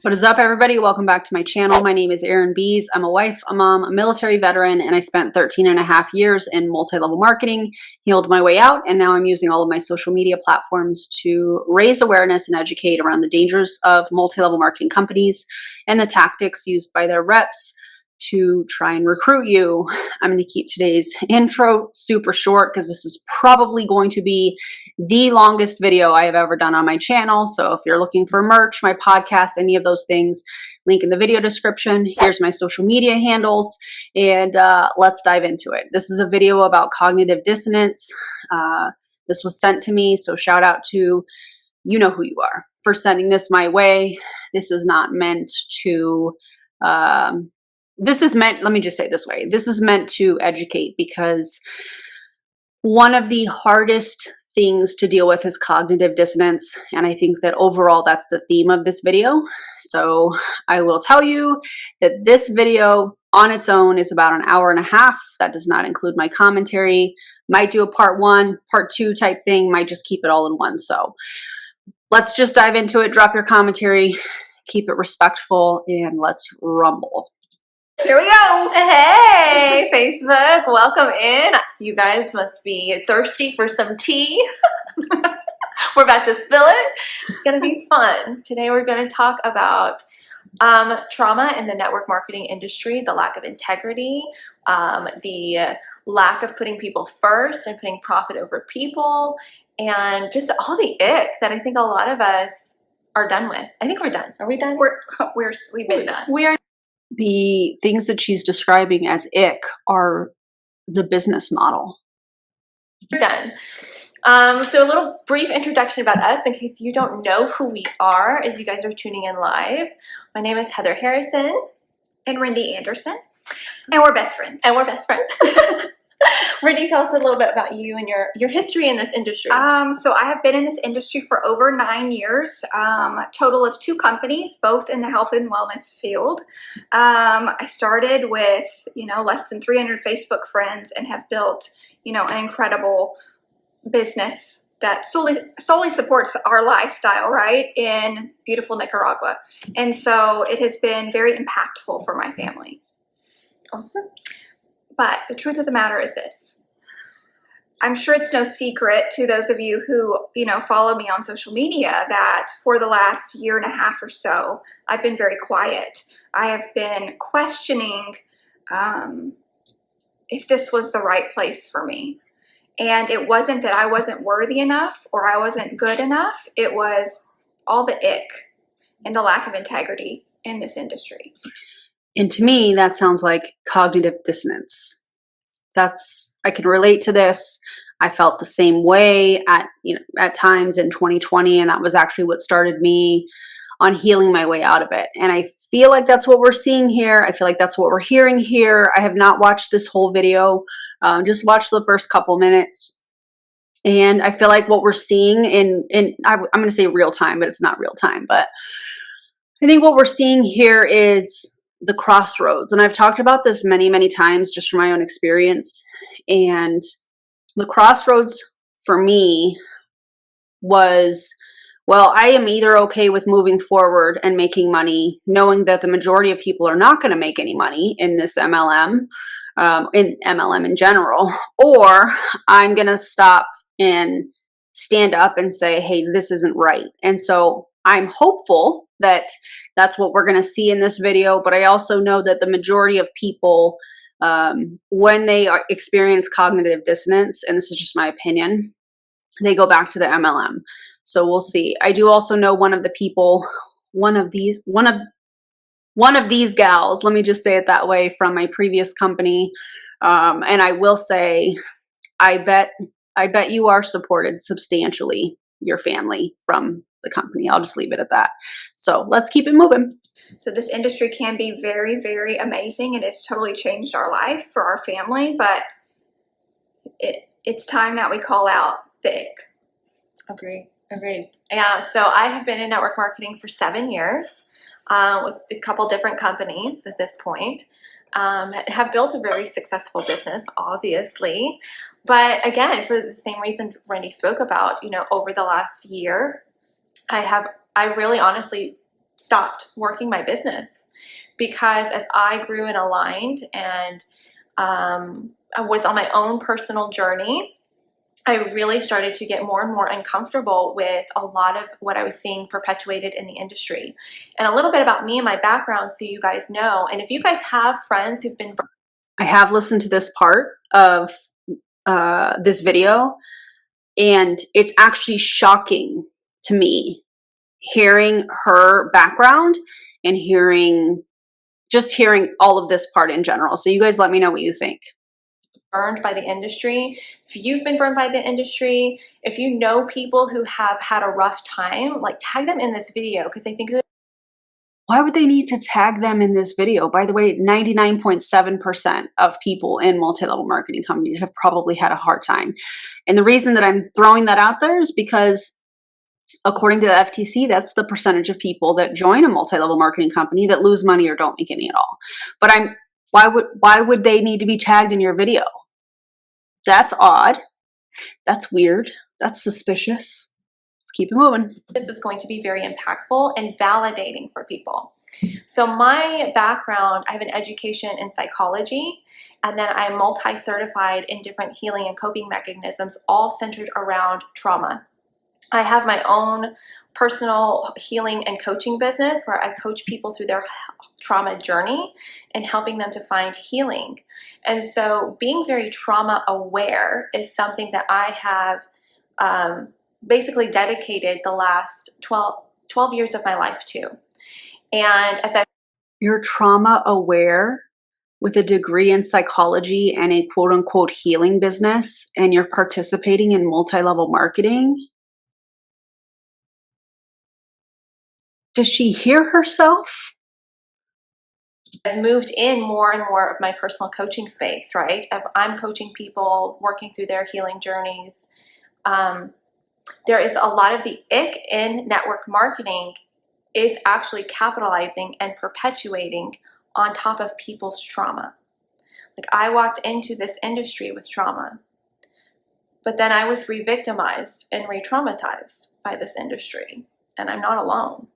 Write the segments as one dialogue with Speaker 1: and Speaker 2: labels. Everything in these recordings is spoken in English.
Speaker 1: What is up, everybody? Welcome back to my channel. My name is Erin Bees. I'm a wife, a mom, a military veteran, and I spent 13 and a half years in multi-level marketing, healed my way out, and now I'm using all of my social media platforms to raise awareness and educate around the dangers of multi-level marketing companies and the tactics used by their reps to try and recruit you. I'm going to keep today's intro super short because this is probably going to be the longest video I have ever done on my channel. So if you're looking for merch, my podcast, any of those things, link in the video description. Here's my social media handles, and let's dive into it. This is a video about cognitive dissonance. This was sent to me, so shout out to you know who you are for sending this my way. This is not meant to let me just say it this way. This is meant to educate, because one of the hardest things to deal with is cognitive dissonance. And I think that overall that's the theme of this video. So I will tell you that this video on its own is about an hour and a half. That does not include my commentary. Might do a part 1, part 2 type thing, might just keep it all in one. So let's just dive into it. Drop your commentary, keep it respectful, and let's rumble.
Speaker 2: Here we go. Hey, Facebook. Welcome in. You guys must be thirsty for some tea. We're about to spill it. It's going to be fun. Today we're going to talk about trauma in the network marketing industry, the lack of integrity, the lack of putting people first and putting profit over people, and just all the ick that I think a lot of us are done with. I think we're done. Are we done? We've been done. We are.
Speaker 1: The things that she's describing as ick are the business model.
Speaker 2: We're done. So a little brief introduction about us in case you don't know who we are as you guys are tuning in live. My name is Heather Harrison.
Speaker 3: And Randy Anderson. And we're best friends.
Speaker 2: Randy, tell us a little bit about you and your history in this industry.
Speaker 3: So I have been in this industry for over 9 years, total of 2 companies, both in the health and wellness field. I started with, less than 300 Facebook friends and have built, an incredible business that solely supports our lifestyle, right, in beautiful Nicaragua. And so it has been very impactful for my family.
Speaker 2: Awesome.
Speaker 3: But the truth of the matter is this. I'm sure it's no secret to those of you who, follow me on social media that for the last year and a half or so, I've been very quiet. I have been questioning if this was the right place for me. And it wasn't that I wasn't worthy enough or I wasn't good enough. It was all the ick and the lack of integrity in this industry.
Speaker 1: And to me, that sounds like cognitive dissonance. I can relate to this. I felt the same way at times in 2020, and that was actually what started me on healing my way out of it. And I feel like that's what we're seeing here. I feel like that's what we're hearing here. I have not watched this whole video, just watched the first couple minutes. And I feel like what we're seeing I'm going to say real time, but it's not real time. But I think what we're seeing here is the crossroads. And I've talked about this many, many times just from my own experience. And the crossroads for me was, well, I am either okay with moving forward and making money, knowing that the majority of people are not going to make any money in this MLM, in MLM in general, or I'm going to stop and stand up and say, hey, this isn't right. And so I'm hopeful that that's what we're going to see in this video. But I also know that the majority of people, when they experience cognitive dissonance, and this is just my opinion, they go back to the MLM. So we'll see. I do also know one of these gals, let me just say it that way, from my previous company. And I will say, I bet you are supported substantially, your family, from the company. I'll just leave it at that. So let's keep it moving.
Speaker 3: So this industry can be very, very amazing. It has totally changed our life for our family, but it's time that we call out the ick.
Speaker 2: Agreed. Yeah, so I have been in network marketing for 7 years with a couple different companies at this point. Have built a very successful business, obviously. But again, for the same reason Randy spoke about, over the last year, I really honestly stopped working my business, because as I grew and aligned and I was on my own personal journey, I really started to get more and more uncomfortable with a lot of what I was seeing perpetuated in the industry. And a little bit about me and my background so you guys know. And if you guys have friends who've been...
Speaker 1: I have listened to this part of this video, and it's actually shocking to me hearing her background and hearing all of this part in general. So you guys let me know what you think.
Speaker 2: Burned by the industry. If you've been burned by the industry, if you know people who have had a rough time, like, tag them in this video, because I think that...
Speaker 1: Why would they need to tag them in this video? By the way, 99.7% of people in multi-level marketing companies have probably had a hard time. And the reason that I'm throwing that out there is because according to the FTC, that's the percentage of people that join a multi-level marketing company that lose money or don't make any at all. But why would they need to be tagged in your video? That's odd. That's weird. That's suspicious. Let's keep it moving.
Speaker 2: This is going to be very impactful and validating for people. So my background, I have an education in psychology, and then I'm multi-certified in different healing and coping mechanisms, all centered around trauma. I have my own personal healing and coaching business where I coach people through their trauma journey and helping them to find healing. And so being very trauma aware is something that I have basically dedicated the last 12 years of my life to. And as I...
Speaker 1: You're trauma aware with a degree in psychology and a quote unquote healing business, and you're participating in multi-level marketing. Does she hear herself?
Speaker 2: I've moved in more and more of my personal coaching space, right? I'm coaching people, working through their healing journeys. There is a lot of the ick in network marketing is actually capitalizing and perpetuating on top of people's trauma. Like, I walked into this industry with trauma, but then I was re-victimized and re-traumatized by this industry, and I'm not alone.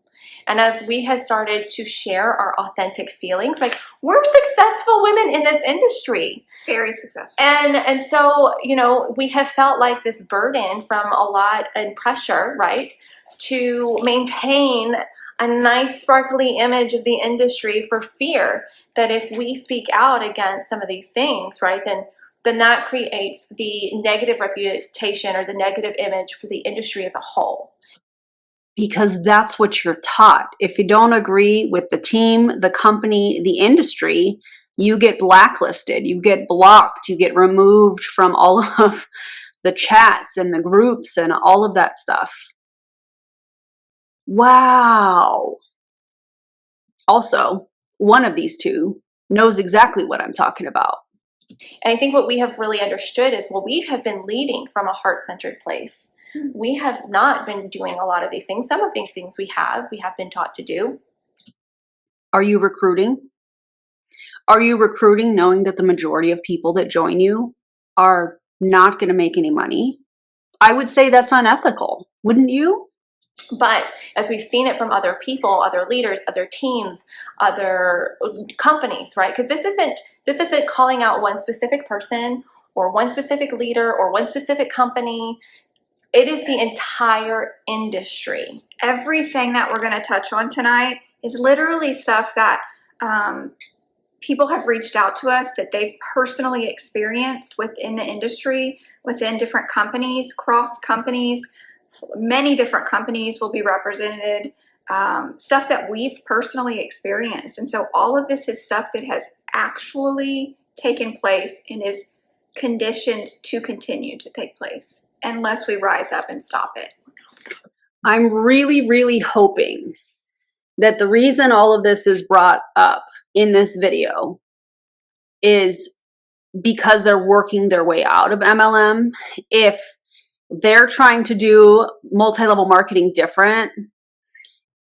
Speaker 2: And as we have started to share our authentic feelings, like, we're successful women in this industry.
Speaker 3: Very successful.
Speaker 2: And so, you know, we have felt like this burden from a lot and pressure, right, to maintain a nice sparkly image of the industry for fear that if we speak out against some of these things, right, then that creates the negative reputation or the negative image for the industry as a whole.
Speaker 1: Because that's what you're taught. If you don't agree with the team, the company, the industry, you get blacklisted, you get blocked, you get removed from all of the chats and the groups and all of that stuff. Wow. Also, one of these two knows exactly what I'm talking about.
Speaker 2: And I think what we have really understood is, well, we have been leading from a heart-centered place. We have not been doing a lot of these things. Some of these things we have been taught to do.
Speaker 1: Are you recruiting? Are you recruiting knowing that the majority of people that join you are not going to make any money? I would say that's unethical, wouldn't you?
Speaker 2: But as we've seen it from other people, other leaders, other teams, other companies, right? Because this isn't calling out one specific person or one specific leader or one specific company. It is the entire industry.
Speaker 3: Everything that we're going to touch on tonight is literally stuff that people have reached out to us that they've personally experienced within the industry, within different companies, cross companies. Many different companies will be represented, stuff that we've personally experienced. And so all of this is stuff that has actually taken place and is conditioned to continue to take place unless we rise up and stop it.
Speaker 1: I'm really, really hoping that the reason all of this is brought up in this video is because they're working their way out of MLM. If they're trying to do multi-level marketing different,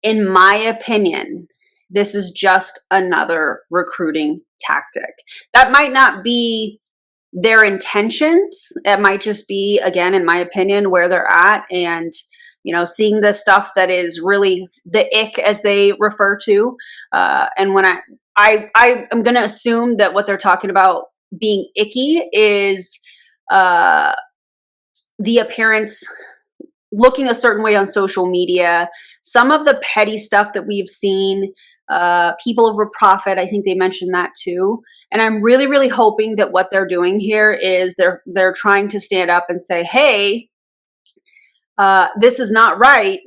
Speaker 1: in my opinion, this is just another recruiting tactic. That might not be their intentions. It might just be, again, in my opinion, where they're at. And, seeing the stuff that is really the ick, as they refer to. And when I'm going to assume that what they're talking about being icky is the appearance, looking a certain way on social media, some of the petty stuff that we've seen, people over profit. I think they mentioned that too. And I'm really, really hoping that what they're doing here is they're trying to stand up and say, hey, this is not right.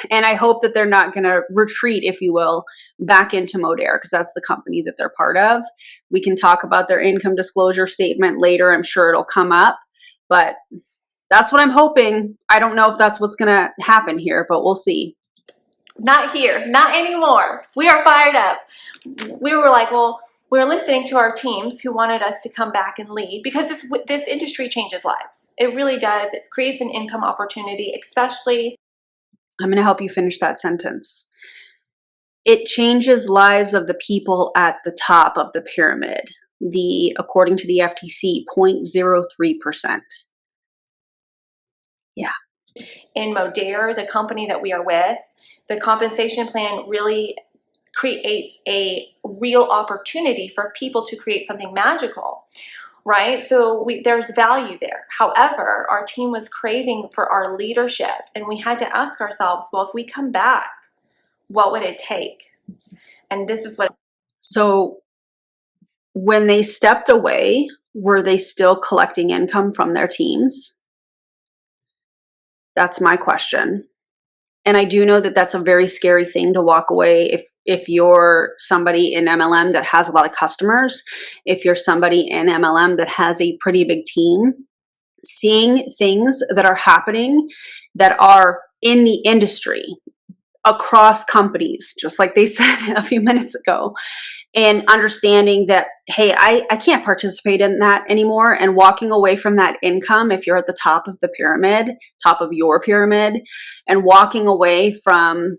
Speaker 1: And I hope that they're not going to retreat, if you will, back into Modere, because that's the company that they're part of. We can talk about their income disclosure statement later. I'm sure it'll come up, but that's what I'm hoping. I don't know if that's what's going to happen here, but we'll see.
Speaker 2: Not here, not anymore. We are fired up. We were like, well, we're listening to our teams who wanted us to come back and lead, because this industry changes lives. It really does. It creates an income opportunity, especially.
Speaker 1: I'm going to help you finish that sentence. It changes lives of the people at the top of the pyramid. According to the FTC, 0.03%. Yeah.
Speaker 2: In Modere, the company that we are with, the compensation plan really creates a real opportunity for people to create something magical, right? So there's value there. However, our team was craving for our leadership, and we had to ask ourselves, well, if we come back, what would it take? And this is what.
Speaker 1: So when they stepped away, were they still collecting income from their teams? That's my question. And I do know that that's a very scary thing to walk away if you're somebody in MLM that has a lot of customers, if you're somebody in MLM that has a pretty big team, seeing things that are happening that are in the industry across companies, just like they said a few minutes ago, and understanding that, hey, I can't participate in that anymore, and walking away from that income if you're at the top of the pyramid, top of your pyramid, and walking away from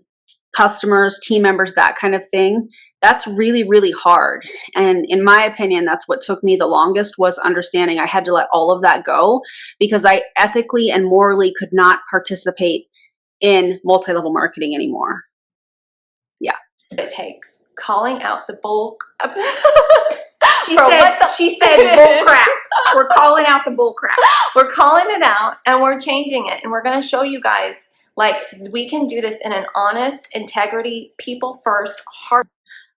Speaker 1: customers, team members, that kind of thing, that's really, really hard. And in my opinion, that's what took me the longest, was understanding I had to let all of that go, because I ethically and morally could not participate in multi-level marketing anymore. Yeah.
Speaker 2: It takes calling out the bull.
Speaker 3: She said bull crap. We're calling out the bull crap.
Speaker 2: We're calling it out, and we're changing it, and we're going to show you guys, like, we can do this in an honest, integrity, people first, heart.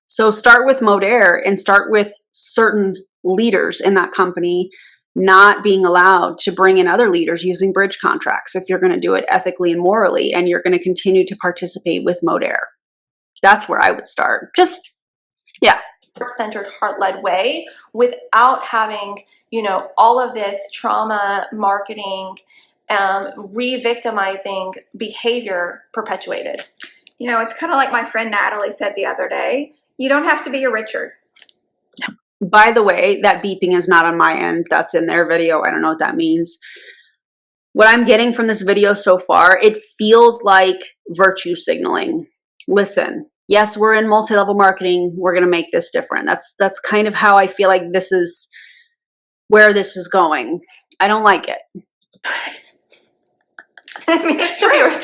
Speaker 1: So start with Modere, and start with certain leaders in that company not being allowed to bring in other leaders using bridge contracts if you're going to do it ethically and morally, and you're going to continue to participate with Modere. That's where I would start. Just, yeah.
Speaker 2: Heart-centered, heart-led way, without having, all of this trauma, marketing, re-victimizing behavior perpetuated.
Speaker 3: It's kind of like my friend Natalie said the other day, you don't have to be a Richard.
Speaker 1: By the way, that beeping is not on my end. That's in their video. I don't know what that means. What I'm getting from this video so far, it feels like virtue signaling. Listen, yes, we're in multi-level marketing. We're going to make this different. That's kind of how I feel like this is where this is going. I don't like it.
Speaker 3: I mean, it's true.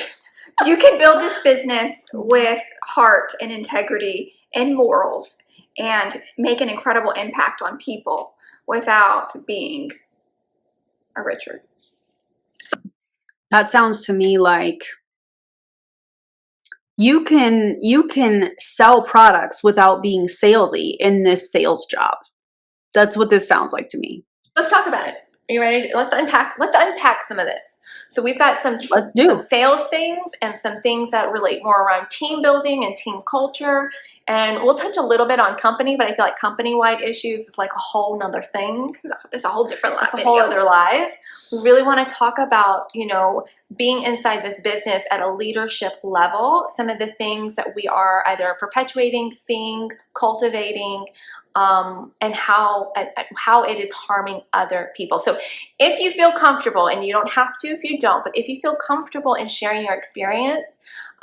Speaker 3: You can build this business with heart and integrity and morals and make an incredible impact on people without being a Richard.
Speaker 1: That sounds to me like you can sell products without being salesy in this sales job. That's what this sounds like to me.
Speaker 2: Let's talk about it. Are you ready? Let's unpack some of this. So we've got some sales things and some things that relate more around team building and team culture. And we'll touch a little bit on company, but I feel like company-wide issues is like a whole nother thing.
Speaker 3: It's a whole different live.
Speaker 2: It's a whole other live. We really want to talk about, being inside this business at a leadership level, some of the things that we are either perpetuating, seeing, cultivating, and how it is harming other people. So if you feel comfortable, and you don't have to if you don't, but if you feel comfortable in sharing your experience,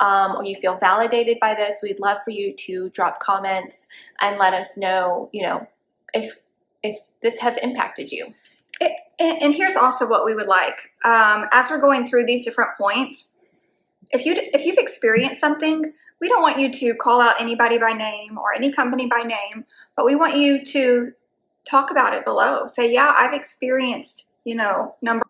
Speaker 2: or you feel validated by this, we'd love for you to drop comments and let us know, if this has impacted you.
Speaker 3: And here's also what we would like. As we're going through these different points, if you've experienced something, we don't want you to call out anybody by name or any company by name, but we want you to talk about it below. Say, yeah, I've experienced, number.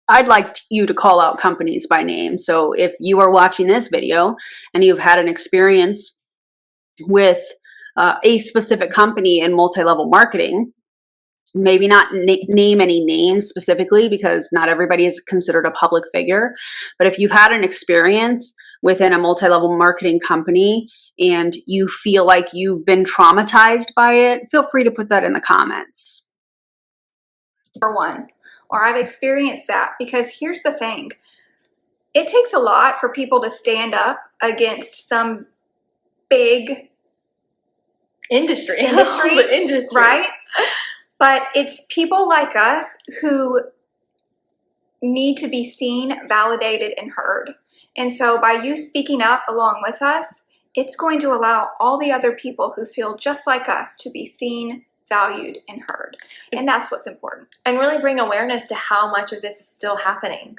Speaker 1: I'd like you to call out companies by name. So if you are watching this video and you've had an experience with a specific company in multi-level marketing, maybe not name any names specifically because not everybody is considered a public figure, but if you've had an experience within a multi-level marketing company and you feel like you've been traumatized by it, feel free to put that in the comments.
Speaker 3: Number one, or I've experienced that, because here's the thing. It takes a lot for people to stand up against some big
Speaker 2: industry,
Speaker 3: right? But it's people like us who need to be seen, validated, and heard. And so by you speaking up along with us, it's going to allow all the other people who feel just like us to be seen, valued, and heard. And that's what's important.
Speaker 2: And really bring awareness to how much of this is still happening.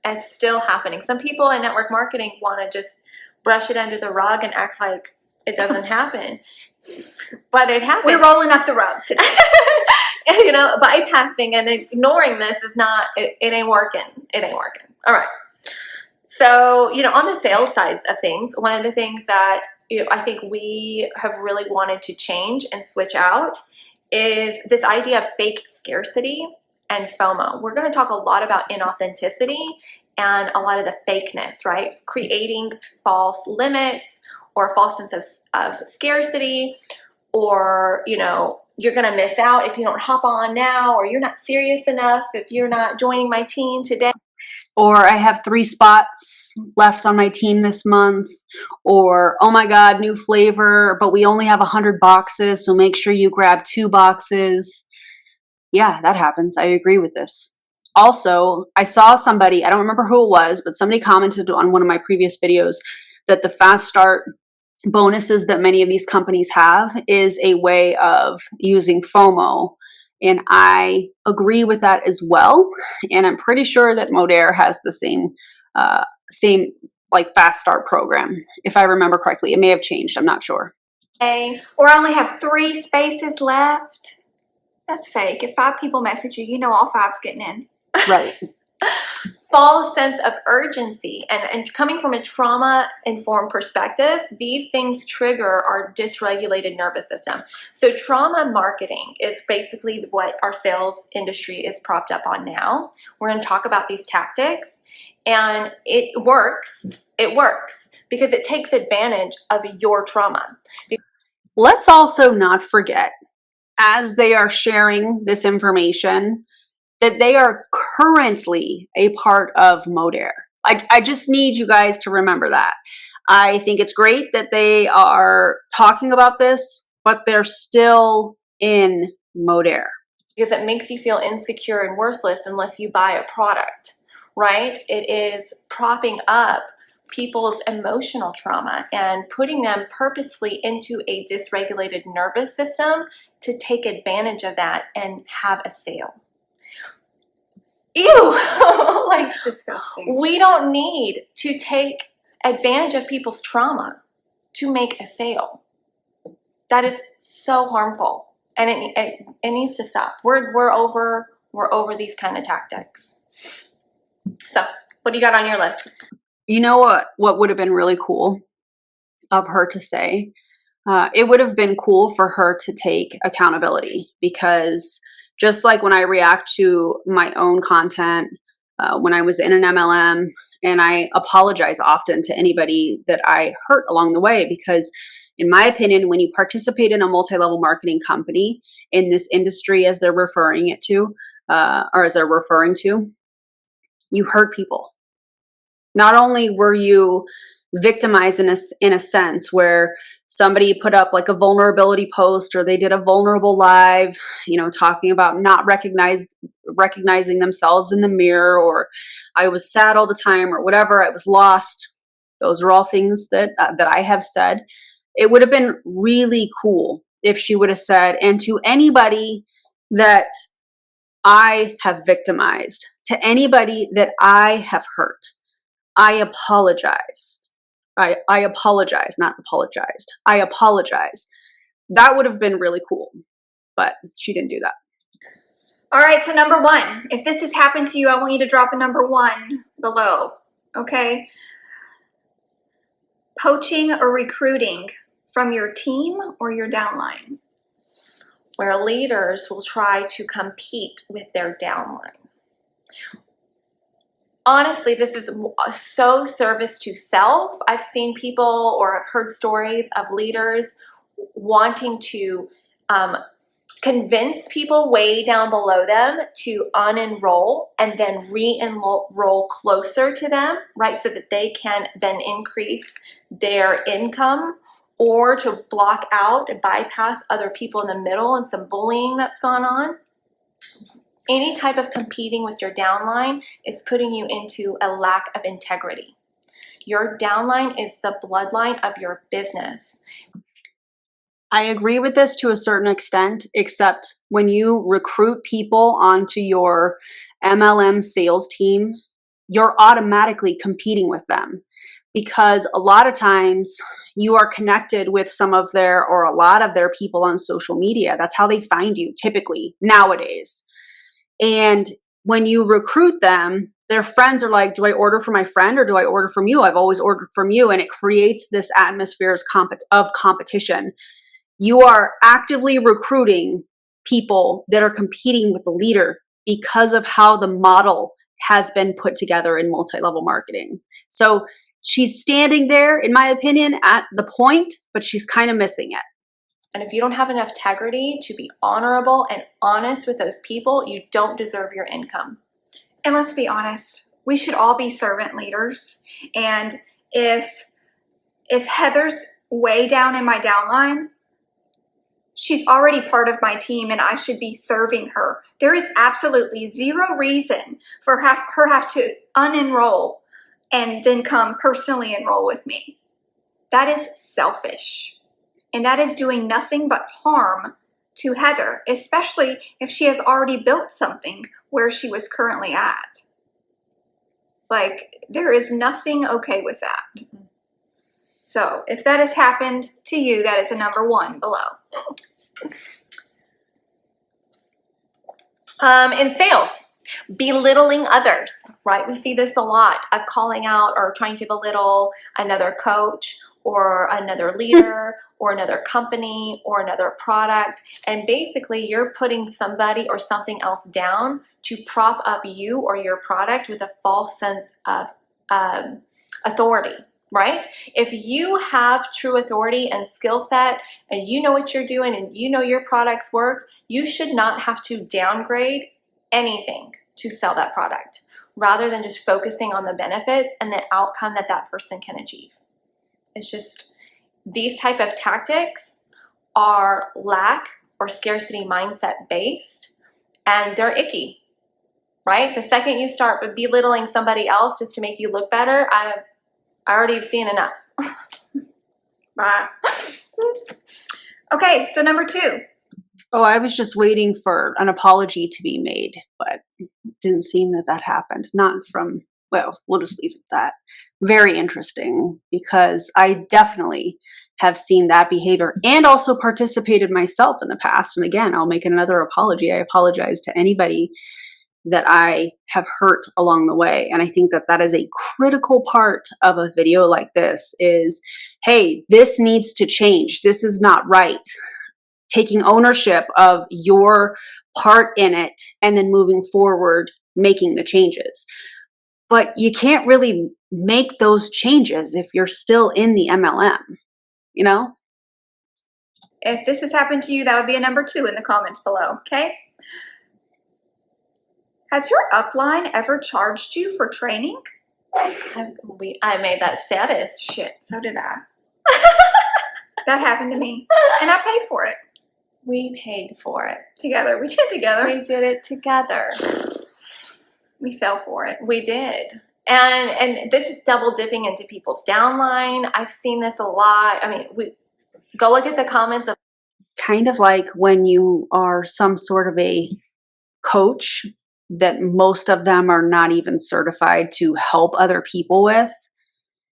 Speaker 2: It's still happening. Some people in network marketing want to just brush it under the rug and act like it doesn't happen. But it happens.
Speaker 3: We're rolling up the rug today.
Speaker 2: Bypassing and ignoring this is not, it ain't working. It ain't working. All right. So, on the sales sides of things, one of the things that I think we have really wanted to change and switch out is this idea of fake scarcity and FOMO. We're going to talk a lot about inauthenticity and a lot of the fakeness, right? Creating false limits or a false sense of scarcity, or, you're going to miss out if you don't hop on now, or you're not serious enough if you're not joining my team today.
Speaker 1: Or I have 3 spots left on my team this month. Or, oh my God, new flavor, but we only have 100 boxes, so make sure you grab 2 boxes. Yeah, that happens. I agree with this. Also, I saw somebody, I don't remember who it was, but somebody commented on one of my previous videos that the fast start bonuses that many of these companies have is a way of using FOMO. And I agree with that as well. And I'm pretty sure that Modere has the same like fast start program. If I remember correctly, it may have changed. I'm not sure.
Speaker 3: Or I only have 3 spaces left. That's fake. If 5 people message you, all 5's getting in.
Speaker 1: Right.
Speaker 2: False sense of urgency, and coming from a trauma-informed perspective, these things trigger our dysregulated nervous system. So trauma marketing is basically what our sales industry is propped up on now. We're going to talk about these tactics, and it works. It works because it takes advantage of your trauma.
Speaker 1: Let's also not forget, as they are sharing this information, that they are currently a part of Modere. I just need you guys to remember that. I think it's great that they are talking about this, but they're still in Modere.
Speaker 2: Because it makes you feel insecure and worthless unless you buy a product, right? It is propping up people's emotional trauma and putting them purposefully into a dysregulated nervous system to take advantage of that and have a sale. Ew! Like,
Speaker 3: it's disgusting.
Speaker 2: We don't need to take advantage of people's trauma to make a sale. That is so harmful, and it needs to stop. We're over these kind of tactics. So, what do you got on your list?
Speaker 1: You know what would have been really cool of her to say? It would have been cool for her to take accountability, because just like when I react to my own content, when I was in an MLM, and I apologize often to anybody that I hurt along the way, because in my opinion, when you participate in a multi-level marketing company in this industry, as they're referring it to, or as they're referring to, you hurt people. Not only were you victimized in a sense where somebody put up like a vulnerability post, or they did a vulnerable live, talking about not recognizing themselves in the mirror, or I was sad all the time, or whatever, I was lost. Those are all things that I have said. It would have been really cool if she would have said, and to anybody that I have victimized, to anybody that I have hurt, I apologized. I apologize, not apologized. I apologize. That would have been really cool, but she didn't do that.
Speaker 3: All right, so number one, if this has happened to you, I want you to drop a number one below, okay? Poaching or recruiting from your team or your downline.
Speaker 2: Where leaders will try to compete with their downline. Honestly, this is so service to self. I've seen people or I've heard stories of leaders wanting to convince people way down below them to unenroll and then re-enroll closer to them, right? So that they can then increase their income, or to block out and bypass other people in the middle and some bullying that's gone on. Any type of competing with your downline is putting you into a lack of integrity. Your downline is the bloodline of your business.
Speaker 1: I agree with this to a certain extent, except when you recruit people onto your MLM sales team, you're automatically competing with them, because a lot of times you are connected with some of their or a lot of their people on social media. That's how they find you typically nowadays. And when you recruit them, their friends are like, do I order from my friend or do I order from you? I've always ordered from you. And it creates this atmosphere of competition. You are actively recruiting people that are competing with the leader because of how the model has been put together in multi-level marketing. So she's standing there, in my opinion, at the point, but she's kind of missing it.
Speaker 2: And if you don't have enough integrity to be honorable and honest with those people, you don't deserve your income.
Speaker 3: And let's be honest, we should all be servant leaders. And if Heather's way down in my downline, she's already part of my team and I should be serving her. There is absolutely zero reason for her have to unenroll and then come personally enroll with me. That is selfish. And that is doing nothing but harm to Heather, especially if she has already built something where she was currently at. Like, there is nothing okay with that. So if that has happened to you, that is a number one below.
Speaker 2: In sales, belittling others, right? We see this a lot of calling out or trying to belittle another coach or another leader or another company or another product. And basically you're putting somebody or something else down to prop up you or your product with a false sense of authority, right? If you have true authority and skill set and you know what you're doing and you know your products work, you should not have to downgrade anything to sell that product, rather than just focusing on the benefits and the outcome that that person can achieve. It's just, these type of tactics are lack or scarcity mindset based, and they're icky, right? The second you start belittling somebody else just to make you look better, I already have seen enough.
Speaker 3: Okay, so number two.
Speaker 1: Oh, I was just waiting for an apology to be made, but it didn't seem that happened. Not from, well, we'll just leave it at that. Very interesting, because I definitely have seen that behavior and also participated myself in the past. And again, I'll make another apology. I apologize to anybody that I have hurt along the way. And I think that is a critical part of a video like this is, hey, this needs to change. This is not right. Taking ownership of your part in it and then moving forward, making the changes. But you can't really make those changes if you're still in the MLM, you know?
Speaker 3: If this has happened to you, that would be a number two in the comments below, okay? Has your upline ever charged you for training?
Speaker 2: I made that status.
Speaker 3: Shit, so did I. That happened to me, and I paid for it.
Speaker 2: We paid for it.
Speaker 3: Together, we did together.
Speaker 2: We did it together.
Speaker 3: We fell for it.
Speaker 2: We did. And this is double dipping into people's downline. I've seen this a lot. I mean, we go look at the comments of
Speaker 1: kind of like when you are some sort of a coach that most of them are not even certified to help other people with,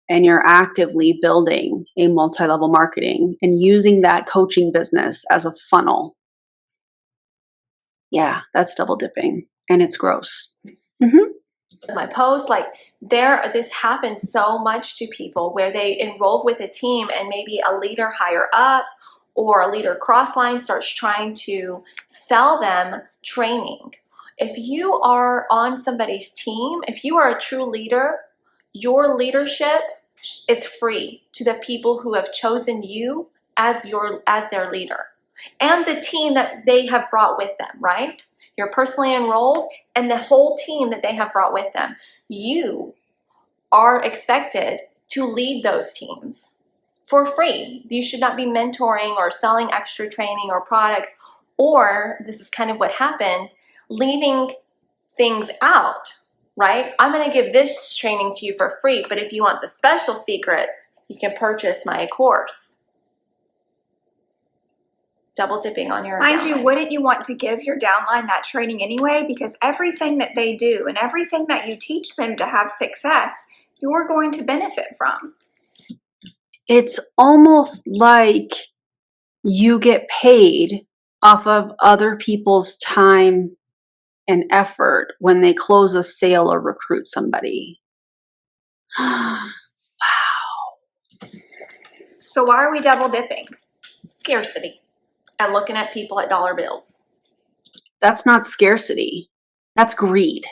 Speaker 1: and you're actively building a multi-level marketing and using that coaching business as a funnel. Yeah, that's double dipping, and it's gross.
Speaker 2: My posts, like this happens so much to people where they enroll with a team and maybe a leader higher up or a leader crossline starts trying to sell them training. If you are on somebody's team, if you are a true leader, your leadership is free to the people who have chosen you as their leader and the team that they have brought with them, right? You're personally enrolled and the whole team that they have brought with them. You are expected to lead those teams for free. You should not be mentoring or selling extra training or products, or this is kind of what happened, leaving things out, right? I'm going to give this training to you for free, but if you want the special secrets, you can purchase my course. Double dipping on your
Speaker 3: Mind
Speaker 2: downline.
Speaker 3: you, wouldn't you want to give your downline that training anyway? Because everything that they do and everything that you teach them to have success, you're going to benefit from.
Speaker 1: It's almost like you get paid off of other people's time and effort when they close a sale or recruit somebody. Wow.
Speaker 3: So why are we double dipping?
Speaker 2: Scarcity and looking at people at dollar bills.
Speaker 1: That's not scarcity. That's greed.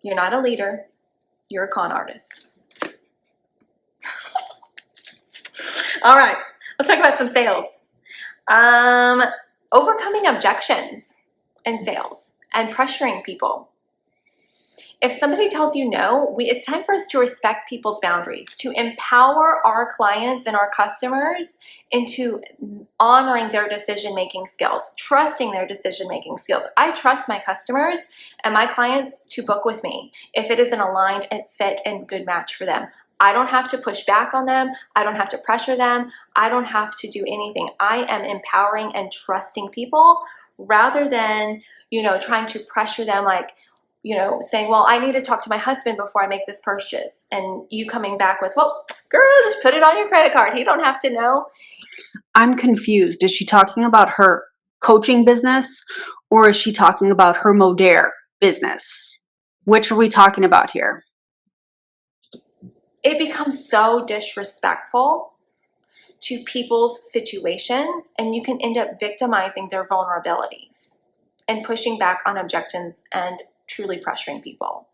Speaker 2: You're not a leader. You're a con artist. All right, let's talk about some sales. Overcoming objections in sales and pressuring people. If somebody tells you no, it's time for us to respect people's boundaries, to empower our clients and our customers into honoring their decision-making skills, trusting their decision-making skills. I trust my customers and my clients to book with me if it is an aligned and fit and good match for them. I don't have to push back on them. I don't have to pressure them. I don't have to do anything. I am empowering and trusting people rather than, trying to pressure them like, saying, well, I need to talk to my husband before I make this purchase. And you coming back with, well, girl, just put it on your credit card. He don't have to know.
Speaker 1: I'm confused. Is she talking about her coaching business or is she talking about her Modere business? Which are we talking about here?
Speaker 2: It becomes so disrespectful to people's situations, and you can end up victimizing their vulnerabilities and pushing back on objections and truly pressuring people.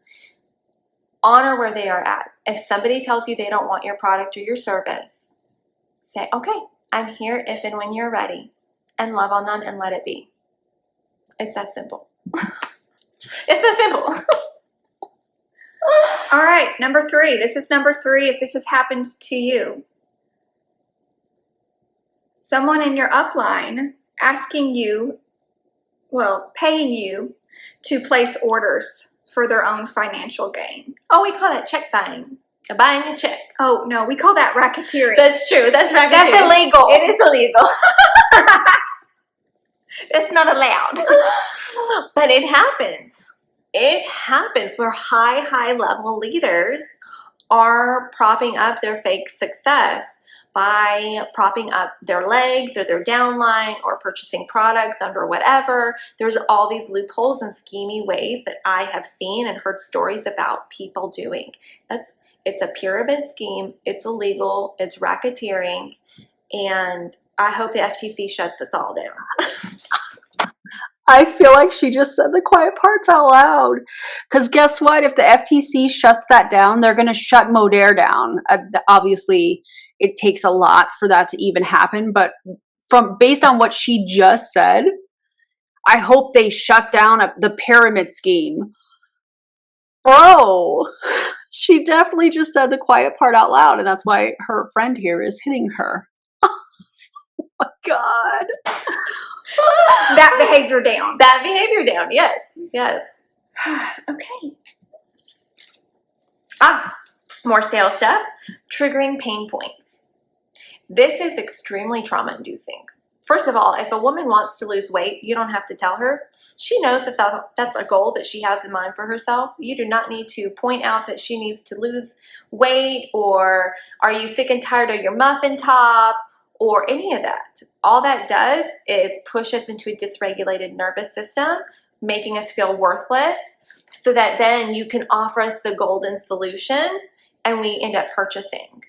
Speaker 2: Honor where they are at. If somebody tells you they don't want your product or your service, say, okay, I'm here if and when you're ready, and love on them and let it be. It's that simple. It's that simple.
Speaker 3: All right, number 3. This is number 3 if this has happened to you. Someone in your upline asking you, paying you to place orders for their own financial gain.
Speaker 2: Oh, we call that check buying. Buying a check.
Speaker 3: Oh, no, we call that racketeering.
Speaker 2: That's true. That's racketeering.
Speaker 3: That's illegal.
Speaker 2: It is illegal.
Speaker 3: It's not allowed.
Speaker 2: But it happens. It happens where high level leaders are propping up their fake success by propping up their legs or their downline or purchasing products under whatever. There's all these loopholes and schemy ways that I have seen and heard stories about people doing. It's a pyramid scheme. It's illegal. It's racketeering. And I hope the FTC shuts it all down.
Speaker 1: I feel like she just said the quiet parts out loud. Because guess what? If the FTC shuts that down, they're going to shut Modere down. Obviously, it takes a lot for that to even happen. But based on what she just said, I hope they shut down the pyramid scheme. Bro, she definitely just said the quiet part out loud. And that's why her friend here is hitting her. Oh my God.
Speaker 3: That behavior down.
Speaker 2: That behavior down, yes. Yes.
Speaker 3: Okay.
Speaker 2: More sales stuff. Triggering pain points. This is extremely trauma-inducing. first of all, if a woman wants to lose weight, you don't have to tell her. She knows if that's a goal that she has in mind for herself. You do not need to point out that she needs to lose weight, or are you sick and tired of your muffin top, or any of that. All that does is push us into a dysregulated nervous system, making us feel worthless, so that then you can offer us the golden solution and we end up purchasing.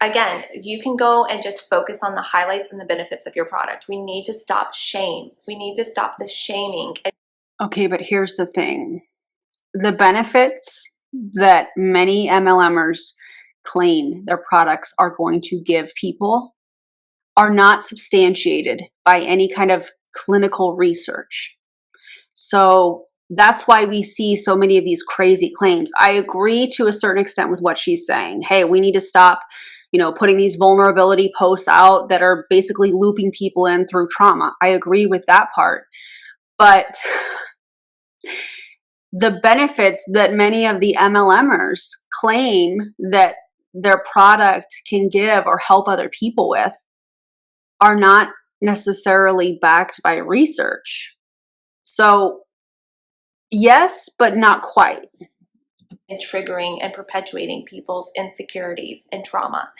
Speaker 2: Again, you can go and just focus on the highlights and the benefits of your product. We need to stop shame. We need to stop the shaming.
Speaker 1: Okay, but here's the thing. The benefits that many MLMers claim their products are going to give people are not substantiated by any kind of clinical research. So that's why we see so many of these crazy claims. I agree to a certain extent with what she's saying. Hey, we need to stop, putting these vulnerability posts out that are basically looping people in through trauma. I agree with that part. But the benefits that many of the MLMers claim that their product can give or help other people with are not necessarily backed by research. So, yes, but not quite.
Speaker 2: And triggering and perpetuating people's insecurities and trauma,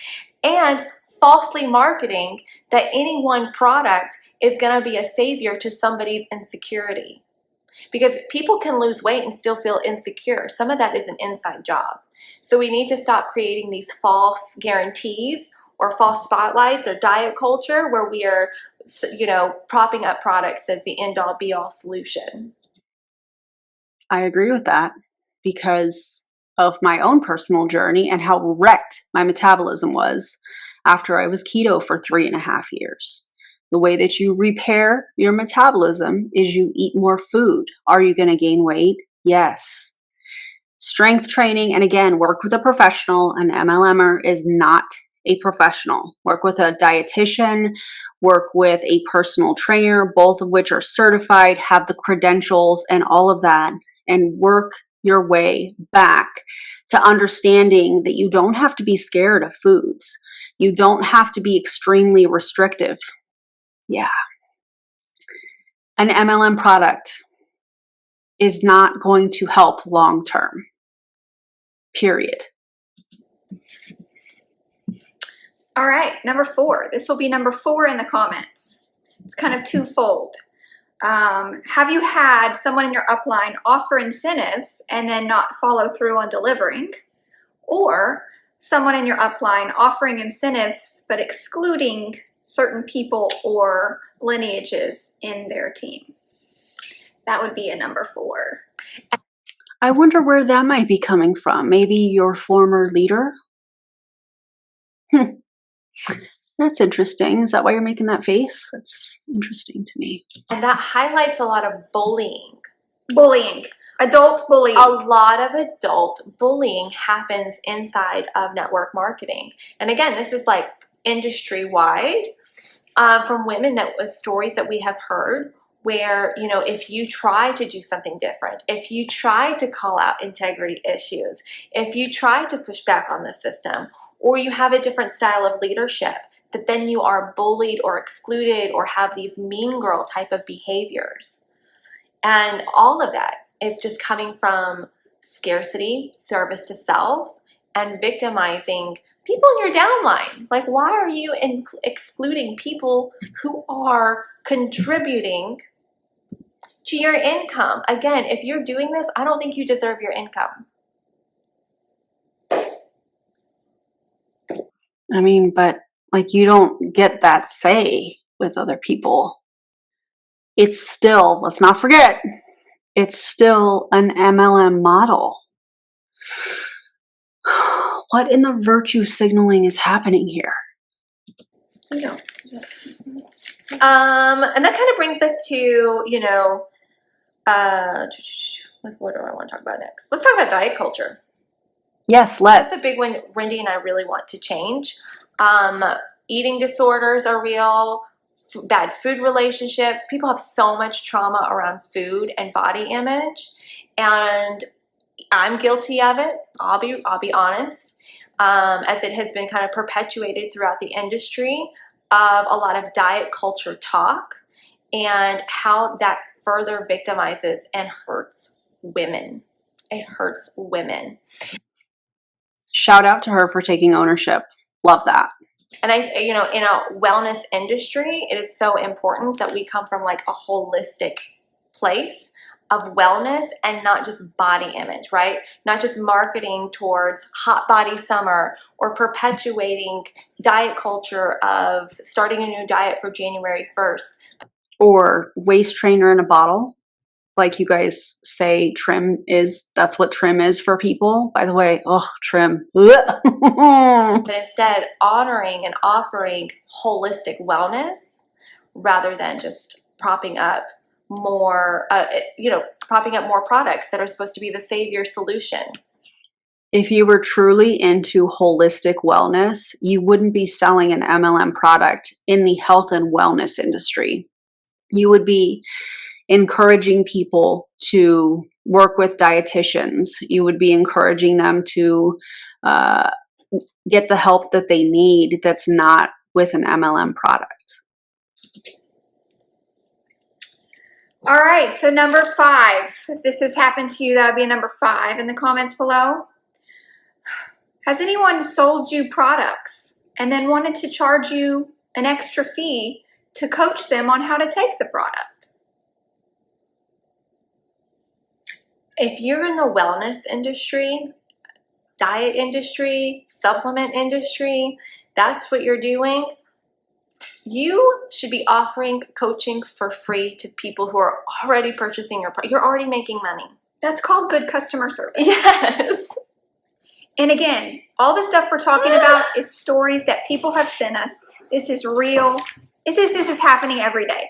Speaker 2: and falsely marketing that any one product is going to be a savior to somebody's insecurity. Because people can lose weight and still feel insecure. Some of that is an inside job. So we need to stop creating these false guarantees or false spotlights or diet culture where we are, propping up products as the end-all be-all solution.
Speaker 1: I agree with that because of my own personal journey and how wrecked my metabolism was after I was keto for 3.5 years. The way that you repair your metabolism is you eat more food. Are you going to gain weight? Yes. Strength training, and again, work with a professional. An MLMer is not a professional. Work with a dietitian, work with a personal trainer, both of which are certified, have the credentials and all of that, and work your way back to understanding that you don't have to be scared of foods. You don't have to be extremely restrictive. Yeah. An MLM product is not going to help long term. Period.
Speaker 3: All right, number 4. This will be number 4 in the comments. It's kind of twofold. Have you had someone in your upline offer incentives and then not follow through on delivering? Or someone in your upline offering incentives but excluding certain people or lineages in their team? That would be a number 4.
Speaker 1: I wonder where that might be coming from. Maybe your former leader? That's interesting. Is that why you're making that face? That's interesting to me.
Speaker 2: And that highlights a lot of bullying.
Speaker 3: Bullying. Adult bullying.
Speaker 2: A lot of adult bullying happens inside of network marketing. And again, this is like industry-wide from women stories that we have heard where, if you try to do something different, if you try to call out integrity issues, if you try to push back on the system, or you have a different style of leadership, that then you are bullied or excluded or have these mean girl type of behaviors. And all of that is just coming from scarcity, service to self, and victimizing people in your downline. Like, why are you excluding people who are contributing to your income? Again, if you're doing this, I don't think you deserve your income.
Speaker 1: I mean, but you don't get that say with other people. It's still, let's not forget, it's still an MLM model. What in the virtue signaling is happening here?
Speaker 2: And that kind of brings us to, what do I want to talk about next? Let's talk about diet culture.
Speaker 1: Yes, let's.
Speaker 2: That's a big one Wendy and I really want to change. Eating disorders are real, bad food relationships. People have so much trauma around food and body image, and I'm guilty of it. I'll be honest, as it has been kind of perpetuated throughout the industry. of a lot of diet culture talk and how that further victimizes and hurts women. It hurts women.
Speaker 1: Shout out to her for taking ownership. Love that.
Speaker 2: And in a wellness industry, it is so important that we come from like a holistic place of wellness and not just body image, right? Not just marketing towards hot body summer or perpetuating diet culture of starting a new diet for January 1st.
Speaker 1: Or waist trainer in a bottle. Like you guys say, that's what trim is for people. By the way, trim.
Speaker 2: But instead, honoring and offering holistic wellness rather than just propping up more products that are supposed to be the savior solution.
Speaker 1: If you were truly into holistic wellness, you wouldn't be selling an MLM product in the health and wellness industry. You would be encouraging people to work with dietitians. You would be encouraging them to get the help that they need that's not with an MLM product.
Speaker 3: All right, so number 5. If this has happened to you, that would be a number 5 in the comments below. Has anyone sold you products and then wanted to charge you an extra fee to coach them on how to take the product?
Speaker 2: If you're in the wellness industry, diet industry, supplement industry, that's what you're doing, you should be offering coaching for free to people who are already purchasing your product. You're already making money.
Speaker 3: That's called good customer service.
Speaker 2: Yes.
Speaker 3: And again, all the stuff we're talking about is stories that people have sent us. This is real. This is happening every day.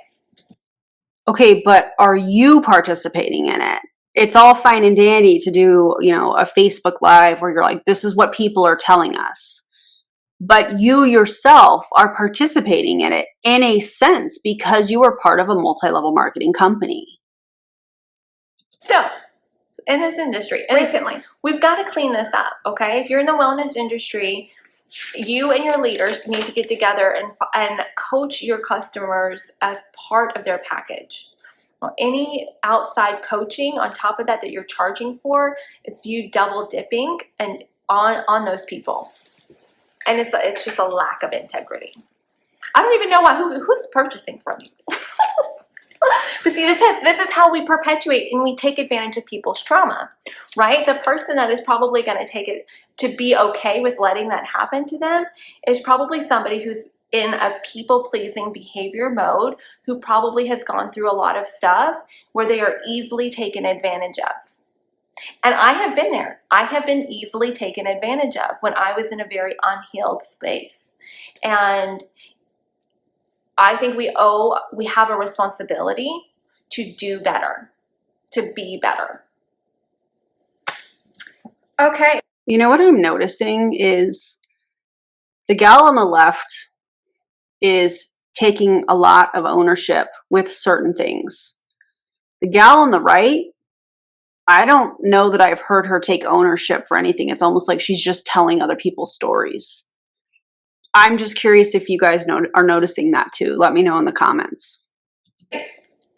Speaker 1: Okay, but are you participating in it? It's all fine and dandy to do, a Facebook Live where you're like, this is what people are telling us. But you yourself are participating in it in a sense because you are part of a multi-level marketing company.
Speaker 2: Still, in this industry,
Speaker 3: recently,
Speaker 2: we've got to clean this up, okay? If you're in the wellness industry, you and your leaders need to get together and coach your customers as part of their package. Well, any outside coaching on top of that you're charging for, it's you double dipping and on those people. And it's just a lack of integrity. I don't even know who's purchasing from you. But see, this is how we perpetuate and we take advantage of people's trauma, right? The person that is probably going to take it to be okay with letting that happen to them is probably somebody who's in a people-pleasing behavior mode, who probably has gone through a lot of stuff where they are easily taken advantage of. And I have been there. I have been easily taken advantage of when I was in a very unhealed space. And I think we have a responsibility to do better, to be better.
Speaker 3: Okay.
Speaker 1: You know what I'm noticing is the gal on the left is taking a lot of ownership with certain things. The gal on the right, I don't know that I've heard her take ownership for anything. It's almost like she's just telling other people's stories. I'm just curious if you guys are noticing that too. Let me know in the comments.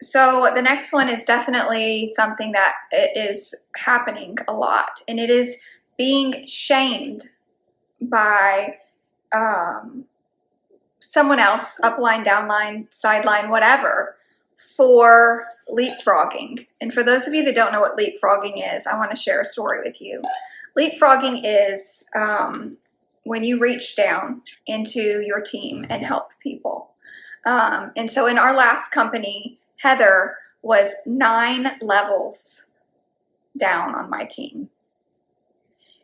Speaker 3: So the next one is definitely something that is happening a lot, and it is being shamed by someone else, upline, downline, sideline, whatever, for leapfrogging. And for those of you that don't know what leapfrogging is, I want to share a story with you. Leapfrogging is when you reach down into your team and help people. And so in our last company, Heather was 9 levels down on my team.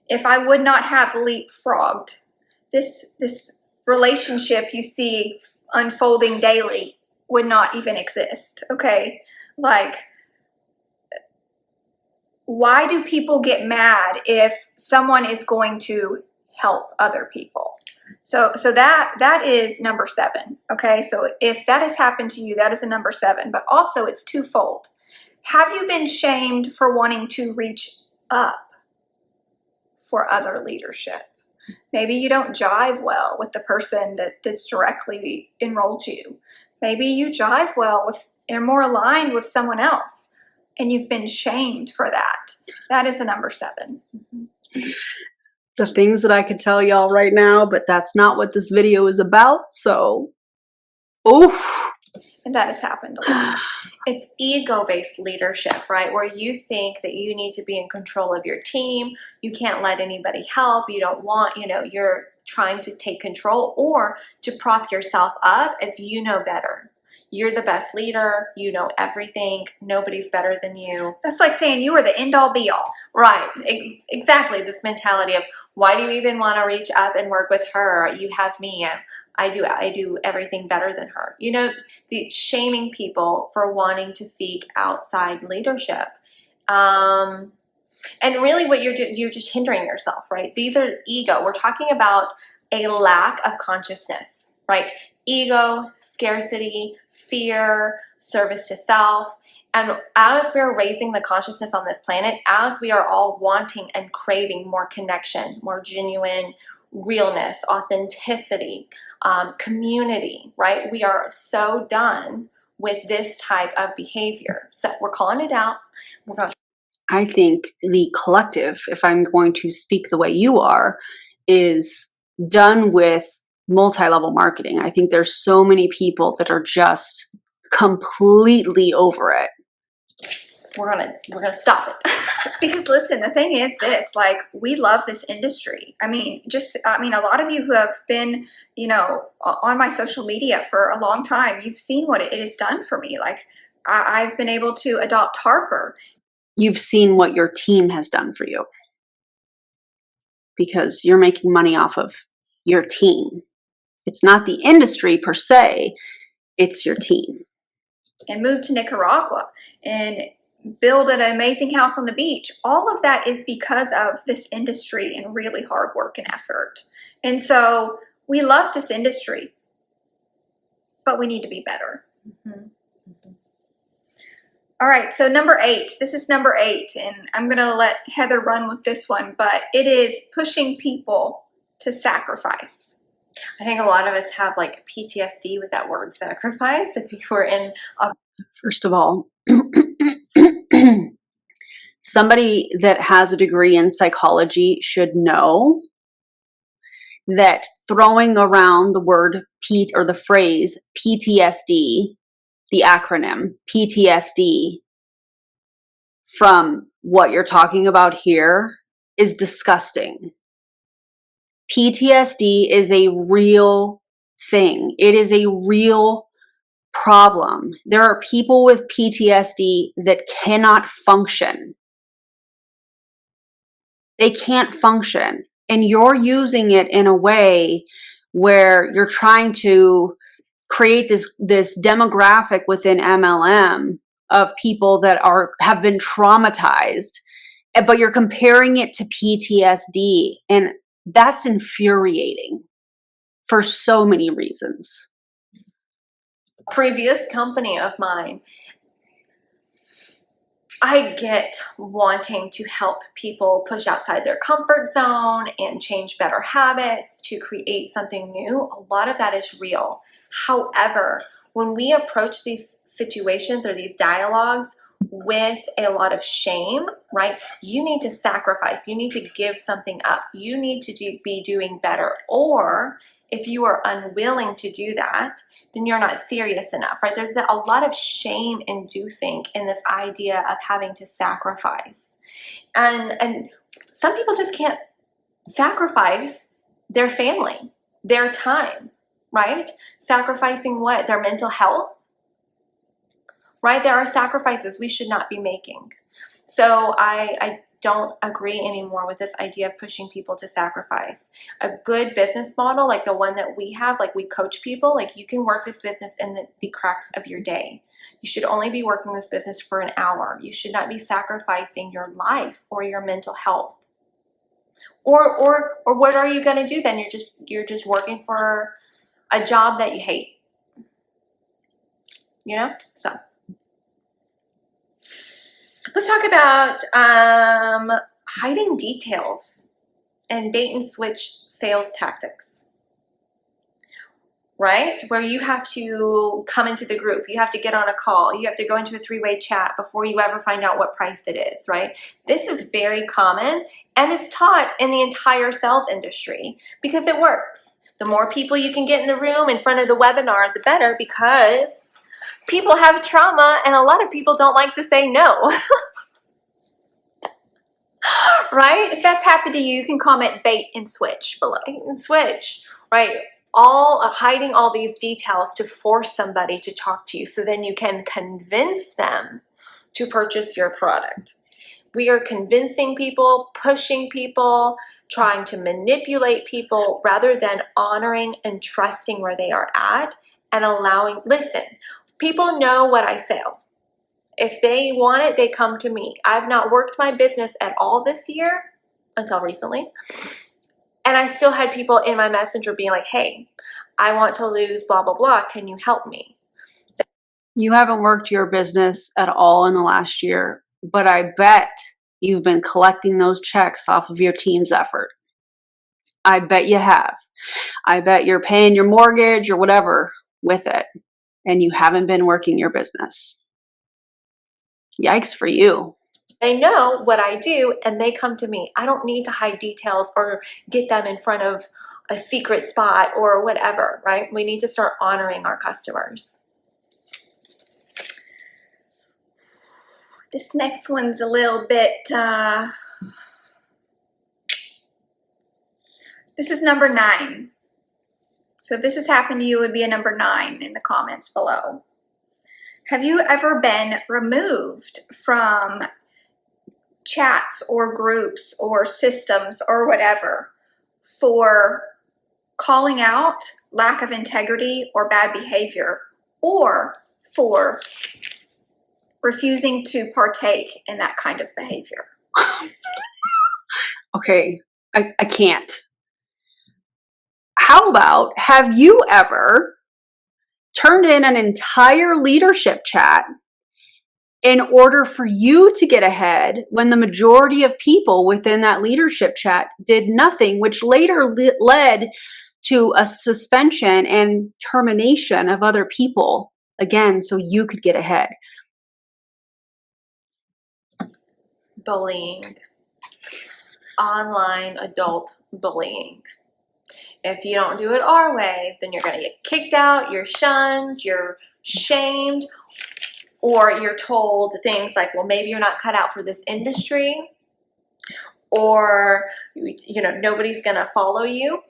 Speaker 3: If I would not have leapfrogged, this relationship you see unfolding daily would not even exist, okay? Like, why do people get mad if someone is going to help other people? So that is number 7, okay? So if that has happened to you, that is a number 7, but also it's twofold. Have you been shamed for wanting to reach up for other leadership? Maybe you don't jive well with the person that's directly enrolled you. Maybe you jive well with, are more aligned with someone else, and you've been shamed for that. That is a number 7.
Speaker 1: The things that I could tell y'all right now, but that's not what this video is about, so oof.
Speaker 3: And that has happened a lot.
Speaker 2: It's ego-based leadership, right? Where you think that you need to be in control of your team. You can't let anybody help. You don't want, you're trying to take control or to prop yourself up as you know better. You're the best leader. You know everything. Nobody's better than you.
Speaker 3: That's like saying you are the end-all be-all.
Speaker 2: Right. Exactly. This mentality of, why do you even want to reach up and work with her? You have me. I do everything better than her. The shaming people for wanting to seek outside leadership. And really what you're just hindering yourself, right? These are ego. We're talking about a lack of consciousness, right? Ego, scarcity, fear, service to self. And as we're raising the consciousness on this planet, as we are all wanting and craving more connection, more genuine realness, authenticity, community, right? We are so done with this type of behavior. So we're calling it out.
Speaker 1: I think the collective, if I'm going to speak the way you are, is done with multi-level marketing. I think there's so many people that are just completely over it.
Speaker 2: We're gonna stop it.
Speaker 3: Because listen, the thing is this, like, we love this industry. I mean, a lot of you who have been, on my social media for a long time, you've seen what it has done for me. Like, I've been able to adopt Harper.
Speaker 1: You've seen what your team has done for you because you're making money off of your team. It's not the industry per se, it's your team.
Speaker 3: And moved to Nicaragua and build an amazing house on the beach. All of that is because of this industry and really hard work and effort. And so we love this industry, but we need to be better.
Speaker 2: Mm-hmm.
Speaker 3: All right, so number 8. This is number 8, and I'm going to let Heather run with this one, but it is pushing people to sacrifice.
Speaker 2: I think a lot of us have like PTSD with that word sacrifice. If you were in a...
Speaker 1: First of all, somebody that has a degree in psychology should know that throwing around the word or the phrase PTSD, the acronym PTSD, from what you're talking about here is disgusting. PTSD is a real thing. It is a real problem. There are people with PTSD that cannot function. They can't function. And you're using it in a way where you're trying to create this demographic within MLM of people that have been traumatized, but you're comparing it to PTSD, and that's infuriating for so many reasons.
Speaker 2: Previous company of mine, I get wanting to help people push outside their comfort zone and change better habits to create something new. A lot of that is real. However, when we approach these situations or these dialogues with a lot of shame, right? You need to sacrifice. You need to give something up. You need to be doing better. Or if you are unwilling to do that, then you're not serious enough, right? There's a lot of shame-inducing in this idea of having to sacrifice. And some people just can't sacrifice their family, their time, right? Sacrificing what? Their mental health, right? There are sacrifices we should not be making. So I don't agree anymore with this idea of pushing people to sacrifice. A good business model, like the one that we have, like we coach people, like you can work this business in the cracks of your day. You should only be working this business for an hour. You should not be sacrificing your life or your mental health. Or what are you going to do then? You're just working for a job that you hate. So let's talk about hiding details and bait and switch sales tactics, right? Where you have to come into the group, you have to get on a call, you have to go into a three-way chat before you ever find out what price it is, right? This is very common, and it's taught in the entire sales industry because it works. The more people you can get in the room in front of the webinar, the better, because people have trauma and a lot of people don't like to say no. Right?
Speaker 3: If that's happened to you, you can comment bait and switch below.
Speaker 2: Bait and switch, right? All hiding all these details to force somebody to talk to you so then you can convince them to purchase your product. We are convincing people, pushing people, trying to manipulate people rather than honoring and trusting where they are at and allowing, listen, people know what I sell. If they want it, they come to me. I've not worked my business at all this year until recently. And I still had people in my messenger being like, hey, I want to lose blah, blah, blah. Can you help me?
Speaker 1: You haven't worked your business at all in the last year, but I bet you've been collecting those checks off of your team's effort. I bet you have. I bet you're paying your mortgage or whatever with it, and you haven't been working your business. Yikes for you.
Speaker 2: They know what I do and they come to me. I don't need to hide details or get them in front of a secret spot or whatever, right? We need to start honoring our customers.
Speaker 3: This next one's a little bit, this is number 9. So if this has happened to you, it would be a number 9 in the comments below. Have you ever been removed from chats or groups or systems or whatever for calling out lack of integrity or bad behavior, or for refusing to partake in that kind of behavior?
Speaker 1: Okay, I can't. How about, have you ever turned in an entire leadership chat in order for you to get ahead when the majority of people within that leadership chat did nothing, which later led to a suspension and termination of other people, again, so you could get ahead?
Speaker 2: Bullying. Online adult bullying. If you don't do it our way, then you're going to get kicked out, you're shunned, you're shamed, or you're told things like, well, maybe you're not cut out for this industry, or, you know, nobody's going to follow you,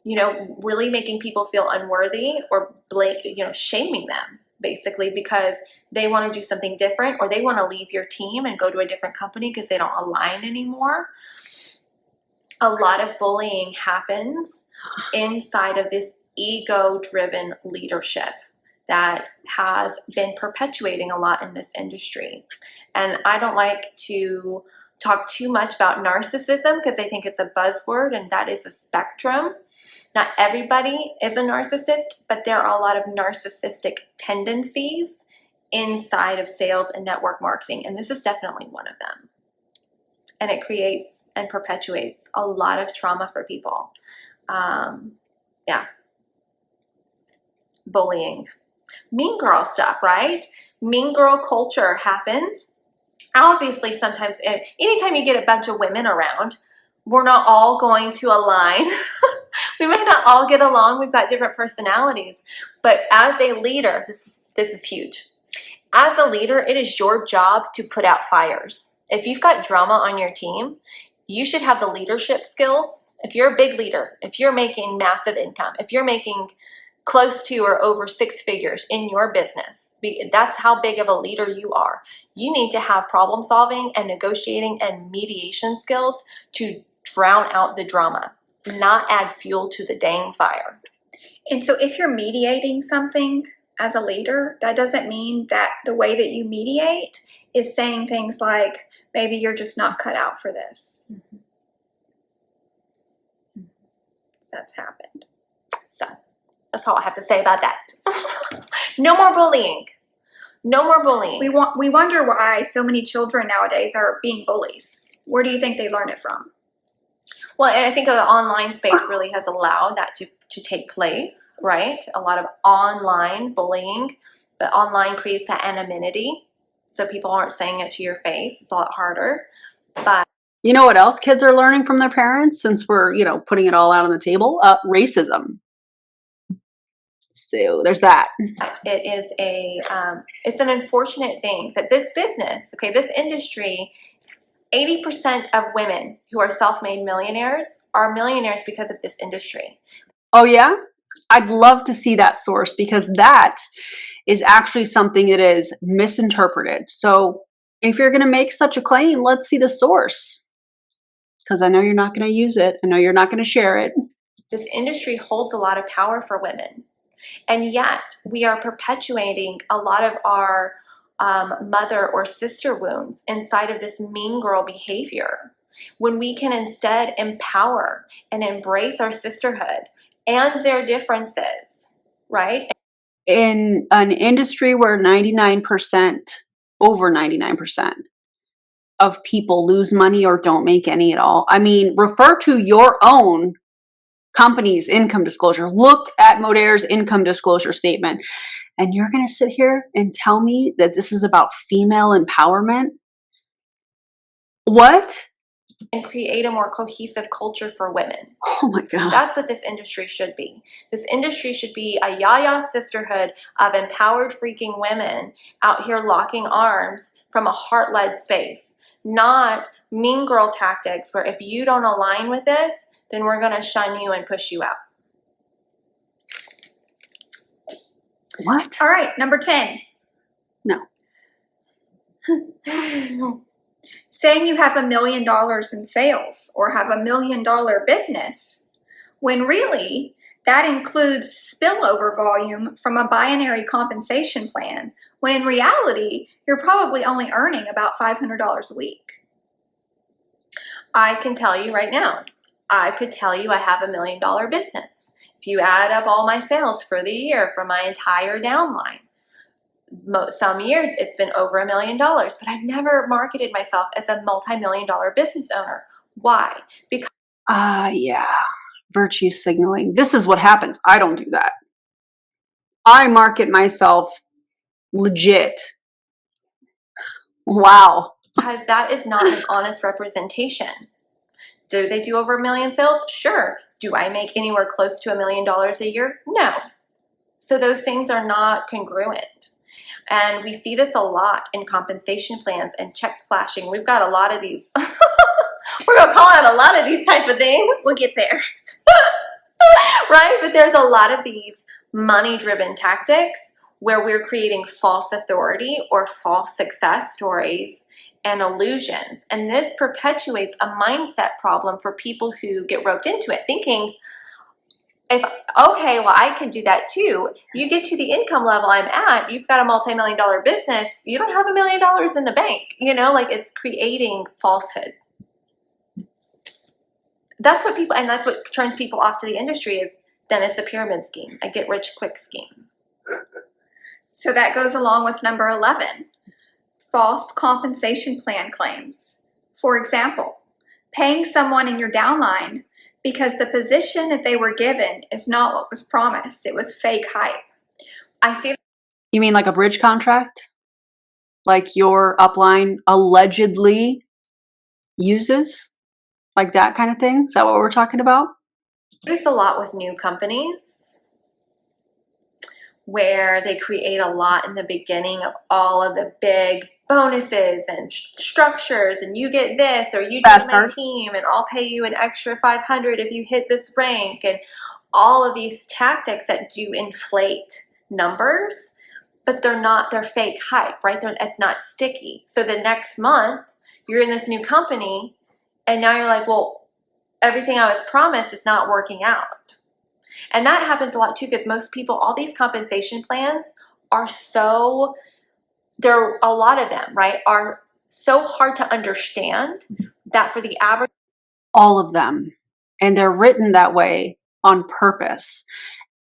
Speaker 2: you know, really making people feel unworthy or, you know, shaming them basically because they want to do something different or they want to leave your team and go to a different company because they don't align anymore. A lot of bullying happens inside of this ego-driven leadership that has been perpetuating a lot in this industry. And I don't like to talk too much about narcissism because I think it's a buzzword and that is a spectrum. Not everybody is a narcissist, but there are a lot of narcissistic tendencies inside of sales and network marketing, and this is definitely one of them. And it creates and perpetuates a lot of trauma for people. Yeah. Bullying. Mean girl stuff, right? Mean girl culture happens. Obviously, sometimes, anytime you get a bunch of women around, we're not all going to align. We may not all get along. We've got different personalities. But as a leader, this is huge. As a leader, it is your job to put out fires. If you've got drama on your team, you should have the leadership skills. If you're a big leader, if you're making massive income, if you're making close to or over 6 figures in your business, that's how big of a leader you are. You need to have problem solving and negotiating and mediation skills to drown out the drama, not add fuel to the dang fire.
Speaker 3: And so if you're mediating something as a leader, that doesn't mean that the way that you mediate is saying things like, maybe you're just not cut out for this.
Speaker 2: Mm-hmm.
Speaker 3: That's happened.
Speaker 2: So that's all I have to say about that. No more bullying. No more bullying.
Speaker 3: We wonder why so many children nowadays are being bullies. Where do you think they learn it from?
Speaker 2: Well, and I think the online space really has allowed that to take place, right? A lot of online bullying, but online creates that anonymity. So people aren't saying it to your face. It's a lot harder. But
Speaker 1: you know what else kids are learning from their parents, since we're, putting it all out on the table? Racism. So there's that.
Speaker 2: it is it's an unfortunate thing that this business, okay, this industry, 80% of women who are self-made millionaires are millionaires because of this industry.
Speaker 1: Oh yeah? I'd love to see that source, because that is actually something that is misinterpreted. So if you're going to make such a claim, let's see the source. Because I know you're not going to use it. I know you're not going to share it.
Speaker 2: This industry holds a lot of power for women. And yet we are perpetuating a lot of our mother or sister wounds inside of this mean girl behavior, when we can instead empower and embrace our sisterhood and their differences, right?
Speaker 1: In an industry where 99%, over 99% of people lose money or don't make any at all. I mean, refer to your own company's income disclosure. Look at Modere's income disclosure statement. And you're going to sit here and tell me that this is about female empowerment? What?
Speaker 2: And create a more cohesive culture for women.
Speaker 1: Oh my God.
Speaker 2: That's what this industry should be. This industry should be a yaya sisterhood of empowered freaking women out here locking arms from a heart-led space, not mean girl tactics where if you don't align with this, then we're going to shun you and push you out.
Speaker 1: What?
Speaker 3: All right, number 10.
Speaker 1: No.
Speaker 3: Saying you have $1 million in sales or have $1 million business, when really that includes spillover volume from a binary compensation plan, when in reality, you're probably only earning about $500 a week.
Speaker 2: I can tell you right now, I could tell you I have $1 million business. If you add up all my sales for the year for my entire downline, some years it's been over $1 million, but I've never marketed myself as a multi-million-dollar business owner. Why? Because
Speaker 1: yeah, virtue signaling. This is what happens. I don't do that. I market myself legit. Wow.
Speaker 2: Because that is not an honest representation. Do they do over $1 million sales? Sure. Do I make anywhere close to $1 million a year? No. So those things are not congruent. And we see this a lot in compensation plans and check flashing. We've got a lot of these. We're going to call out a lot of these type of things.
Speaker 3: We'll get there.
Speaker 2: Right? But there's a lot of these money-driven tactics where we're creating false authority or false success stories and illusions. And this perpetuates a mindset problem for people who get roped into it, thinking, okay, well, I could do that too. You get to the income level I'm at, you've got a multi-million-dollar business, you don't have $1 million in the bank. Like it's creating falsehood. That's what people, and that's what turns people off to the industry, is then it's a pyramid scheme, a get-rich-quick scheme.
Speaker 3: So that goes along with number 11, false compensation plan claims. For example, paying someone in your downline because the position that they were given is not what was promised. It was fake hype.
Speaker 2: I feel.
Speaker 1: You mean like a bridge contract? Like your upline allegedly uses? Like that kind of thing? Is that what we're talking about?
Speaker 2: This a lot with new companies, where they create a lot in the beginning of all of the big bonuses and structures, and you get this, or you join my team and I'll pay you an extra $500 if you hit this rank, and all of these tactics that do inflate numbers, but they're fake hype, right? It's not sticky. So the next month you're in this new company and now you're like, well, everything I was promised is not working out. And that happens a lot too, because most people, all these compensation plans are a lot of them, right, are so hard to understand that for the average.
Speaker 1: All of them. And they're written that way on purpose.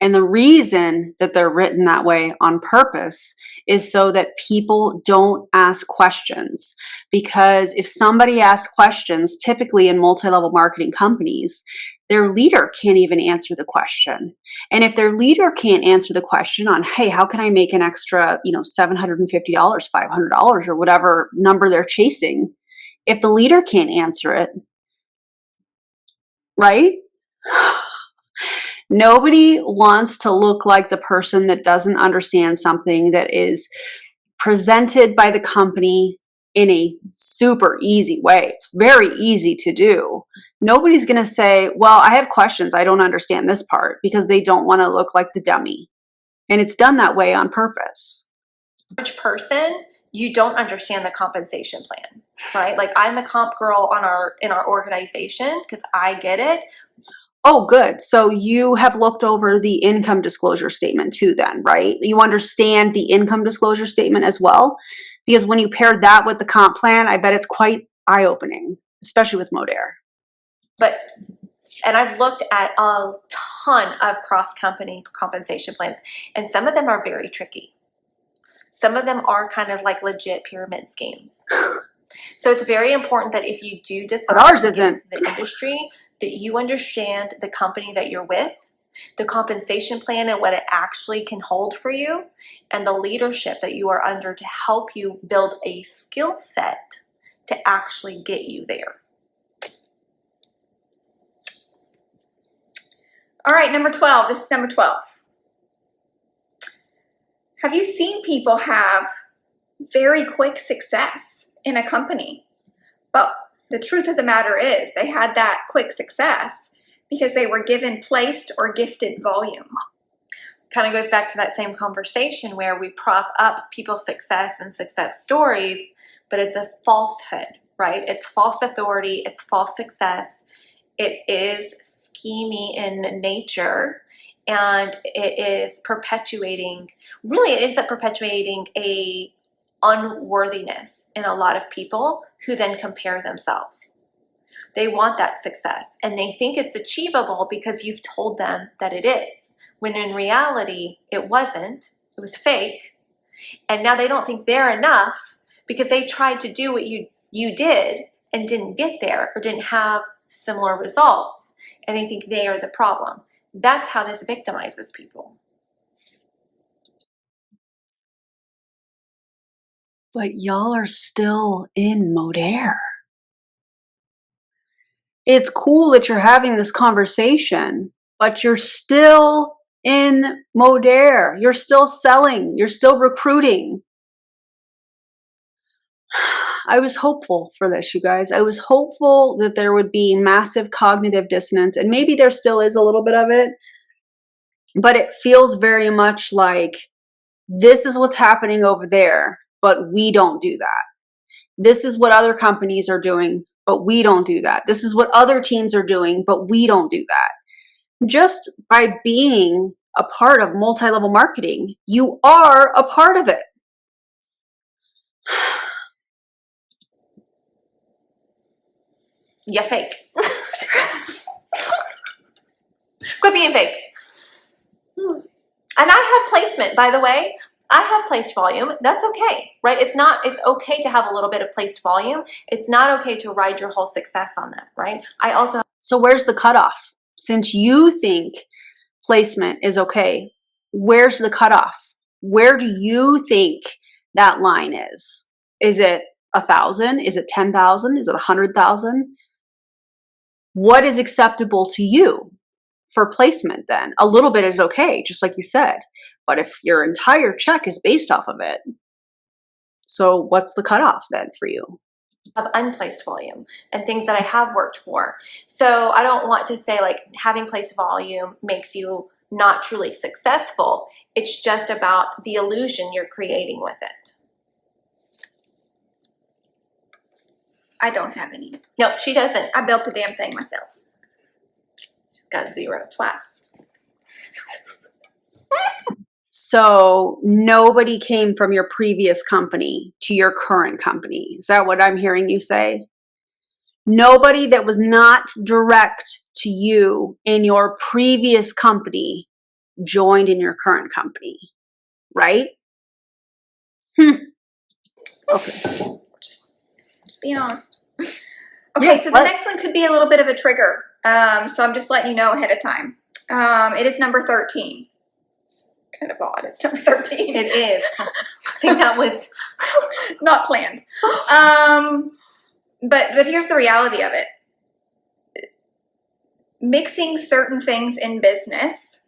Speaker 1: And the reason that they're written that way on purpose is so that people don't ask questions. Because if somebody asks questions, typically in multi-level marketing companies, their leader can't even answer the question. And if their leader can't answer the question on, hey, how can I make an extra, $750, $500, or whatever number they're chasing, if the leader can't answer it, right? Nobody wants to look like the person that doesn't understand something that is presented by the company in a super easy way. It's very easy to do. Nobody's going to say, well, I have questions. I don't understand this part, because they don't want to look like the dummy. And it's done that way on purpose.
Speaker 2: Average person, you don't understand the compensation plan, right? Like, I'm the comp girl in our organization because I get it.
Speaker 1: Oh, good. So you have looked over the income disclosure statement too then, right? You understand the income disclosure statement as well? Because when you pair that with the comp plan, I bet it's quite eye-opening, especially with Modere.
Speaker 2: And I've looked at a ton of cross-company compensation plans, and some of them are very tricky. Some of them are kind of like legit pyramid schemes. So it's very important that if you do decide to get into the industry, that you understand the company that you're with, the compensation plan and what it actually can hold for you, and the leadership that you are under to help you build a skill set to actually get you there.
Speaker 3: All right, number 12. This is number 12. Have you seen people have very quick success in a company? But the truth of the matter is they had that quick success because they were given placed or gifted volume.
Speaker 2: Kind of goes back to that same conversation where we prop up people's success and success stories, but it's a falsehood, right? It's false authority, it's false success. It is scheming in nature, and it is perpetuating, really it ends up perpetuating a unworthiness in a lot of people who then compare themselves. They want that success and they think it's achievable because you've told them that it is, when in reality it wasn't. It was fake. And now they don't think they're enough because they tried to do what you did and didn't get there or didn't have similar results, and they think they are the problem. That's how this victimizes people.
Speaker 1: But y'all are still in Modere. It's cool that you're having this conversation, but you're still in Modere. You're still selling. You're still recruiting. I was hopeful for this, you guys. I was hopeful that there would be massive cognitive dissonance, and maybe there still is a little bit of it, but it feels very much like this is what's happening over there, but we don't do that. This is what other companies are doing, but we don't do that. This is what other teams are doing, but we don't do that. Just by being a part of multi-level marketing, you are a part of it.
Speaker 2: Yeah, fake. Quit being fake. And I have placement, by the way. I have placed volume. That's okay, right? It's okay to have a little bit of placed volume. It's not okay to ride your whole success on that, right? I also.
Speaker 1: So where's the cutoff? Since you think placement is okay, where's the cutoff? Where do you think that line is? Is it 1,000? Is it 10,000? Is it 100,000? What is acceptable to you for placement then? A little bit is okay, just like you said. But if your entire check is based off of it, so what's the cutoff then for you?
Speaker 2: Of unplaced volume and things that I have worked for. So I don't want to say like having placed volume makes you not truly successful. It's just about the illusion you're creating with it.
Speaker 3: I don't have any.
Speaker 2: No, she doesn't.
Speaker 3: I built the damn thing myself.
Speaker 2: She's got 0 twice.
Speaker 1: So nobody came from your previous company to your current company. Is that what I'm hearing you say? Nobody that was not direct to you in your previous company joined in your current company, right? Okay.
Speaker 3: Just being honest. Okay,
Speaker 1: Yeah,
Speaker 3: so the next one could be a little bit of a trigger. So I'm just letting you know ahead of time. It is number 13. It's kind of odd. It's number 13.
Speaker 2: It is. I think that was
Speaker 3: not planned. But here's the reality of it. Mixing certain things in business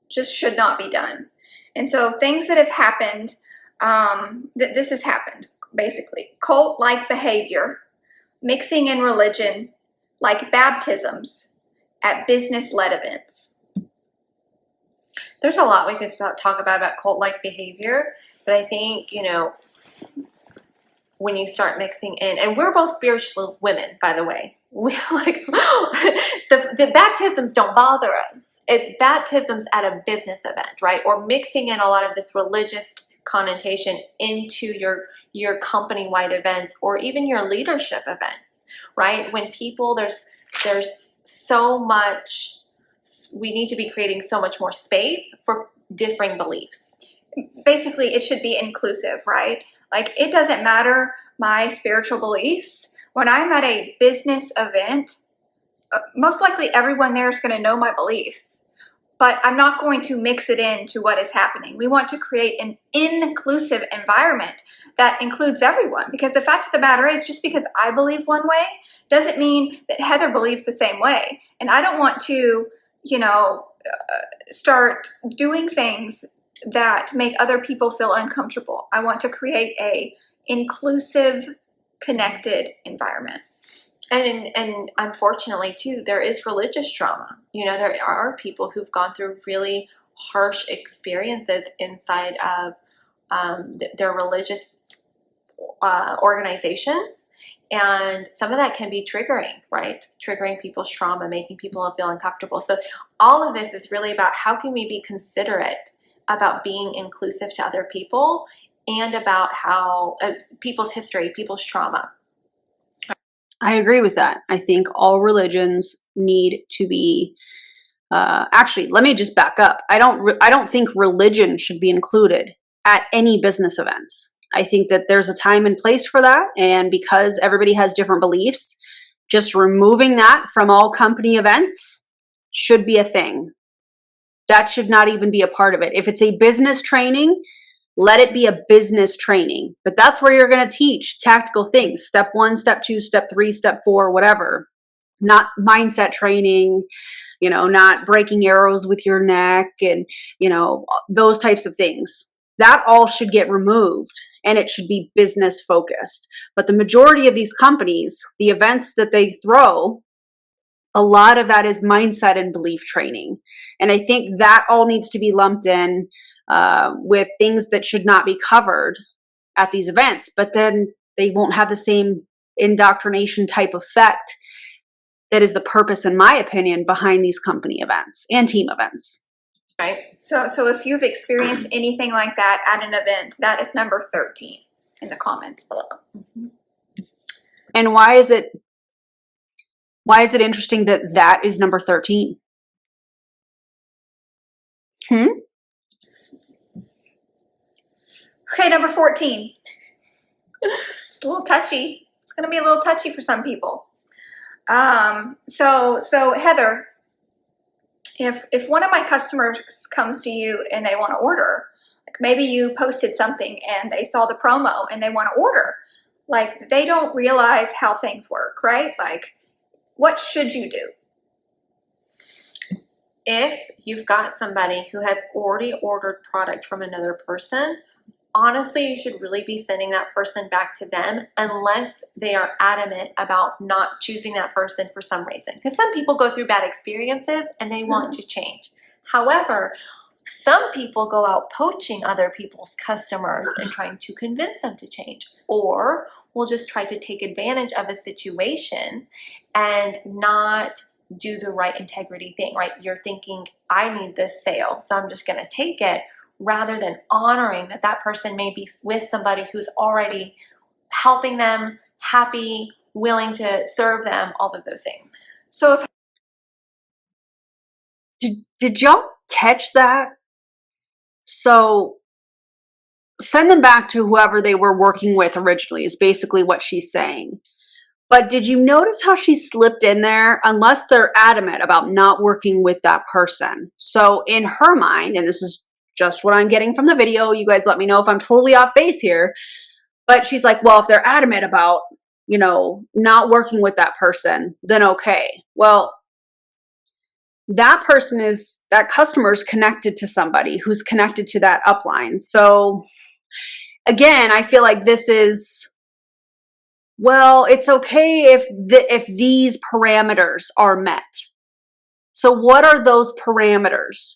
Speaker 3: just should not be done. And so things that have happened, this has happened, basically. Cult-like behavior, mixing in religion, like baptisms at business-led events.
Speaker 2: There's a lot we could talk about cult-like behavior, but I think, when you start mixing in, and we're both spiritual women, by the way. We like the baptisms don't bother us. It's baptisms at a business event, right? Or mixing in a lot of this religious connotation into your company-wide events or even your leadership events, right? When people, there's so much, we need to be creating so much more space for differing beliefs.
Speaker 3: Basically, it should be inclusive, right? Like, it doesn't matter my spiritual beliefs. When I'm at a business event, most likely everyone there is going to know my beliefs, but I'm not going to mix it into what is happening. We want to create an inclusive environment that includes everyone, because the fact of the matter is, just because I believe one way doesn't mean that Heather believes the same way. And I don't want to, start doing things that make other people feel uncomfortable. I want to create a inclusive, connected environment.
Speaker 2: And unfortunately, too, there is religious trauma. There are people who've gone through really harsh experiences inside of their religious organizations. And some of that can be triggering, right? Triggering people's trauma, making people feel uncomfortable. So all of this is really about how can we be considerate about being inclusive to other people and about how people's history, people's trauma.
Speaker 1: I agree with that. I think all religions need to be. Actually, let me just back up. I don't think religion should be included at any business events. I think that there's a time and place for that, and because everybody has different beliefs, just removing that from all company events should be a thing. That should not even be a part of it. If it's a business training, let it be a business training. But that's where you're going to teach tactical things. Step 1, step 2, step 3, step 4, whatever. Not mindset training, not breaking arrows with your neck and, those types of things. That all should get removed and it should be business focused. But the majority of these companies, the events that they throw, a lot of that is mindset and belief training. And I think that all needs to be lumped in with things that should not be covered at these events, but then they won't have the same indoctrination type effect that is the purpose, in my opinion, behind these company events and team events.
Speaker 2: Right.
Speaker 3: So if you've experienced anything like that at an event, that is number 13 in the comments below.
Speaker 2: Mm-hmm.
Speaker 1: And why is it interesting that is number 13?
Speaker 3: Okay, number 14. It's a little touchy. It's going to be a little touchy for some people. So Heather, if one of my customers comes to you and they want to order, like maybe you posted something and they saw the promo and they want to order, like they don't realize how things work, right? Like, what should you do?
Speaker 2: If you've got somebody who has already ordered product from another person, honestly, you should really be sending that person back to them unless they are adamant about not choosing that person for some reason. Because some people go through bad experiences and they want to change. However, some people go out poaching other people's customers and trying to convince them to change, or will just try to take advantage of a situation and not do the right integrity thing, right? You're thinking, I need this sale, so I'm just going to take it, rather than honoring that person may be with somebody who's already helping them, happy, willing to serve them, all of those things.
Speaker 3: So if
Speaker 1: Did y'all catch that? So send them back to whoever they were working with originally, is basically what she's saying. But did you notice how she slipped in there? Unless they're adamant about not working with that person. So in her mind, and this is just what I'm getting from the video, you guys let me know if I'm totally off base here, but she's like, well, if they're adamant about, you know, not working with that person, then okay. Well, that person is, that customer is connected to somebody who's connected to that upline. So again, I feel like this is, well, it's okay if these parameters are met. So what are those parameters?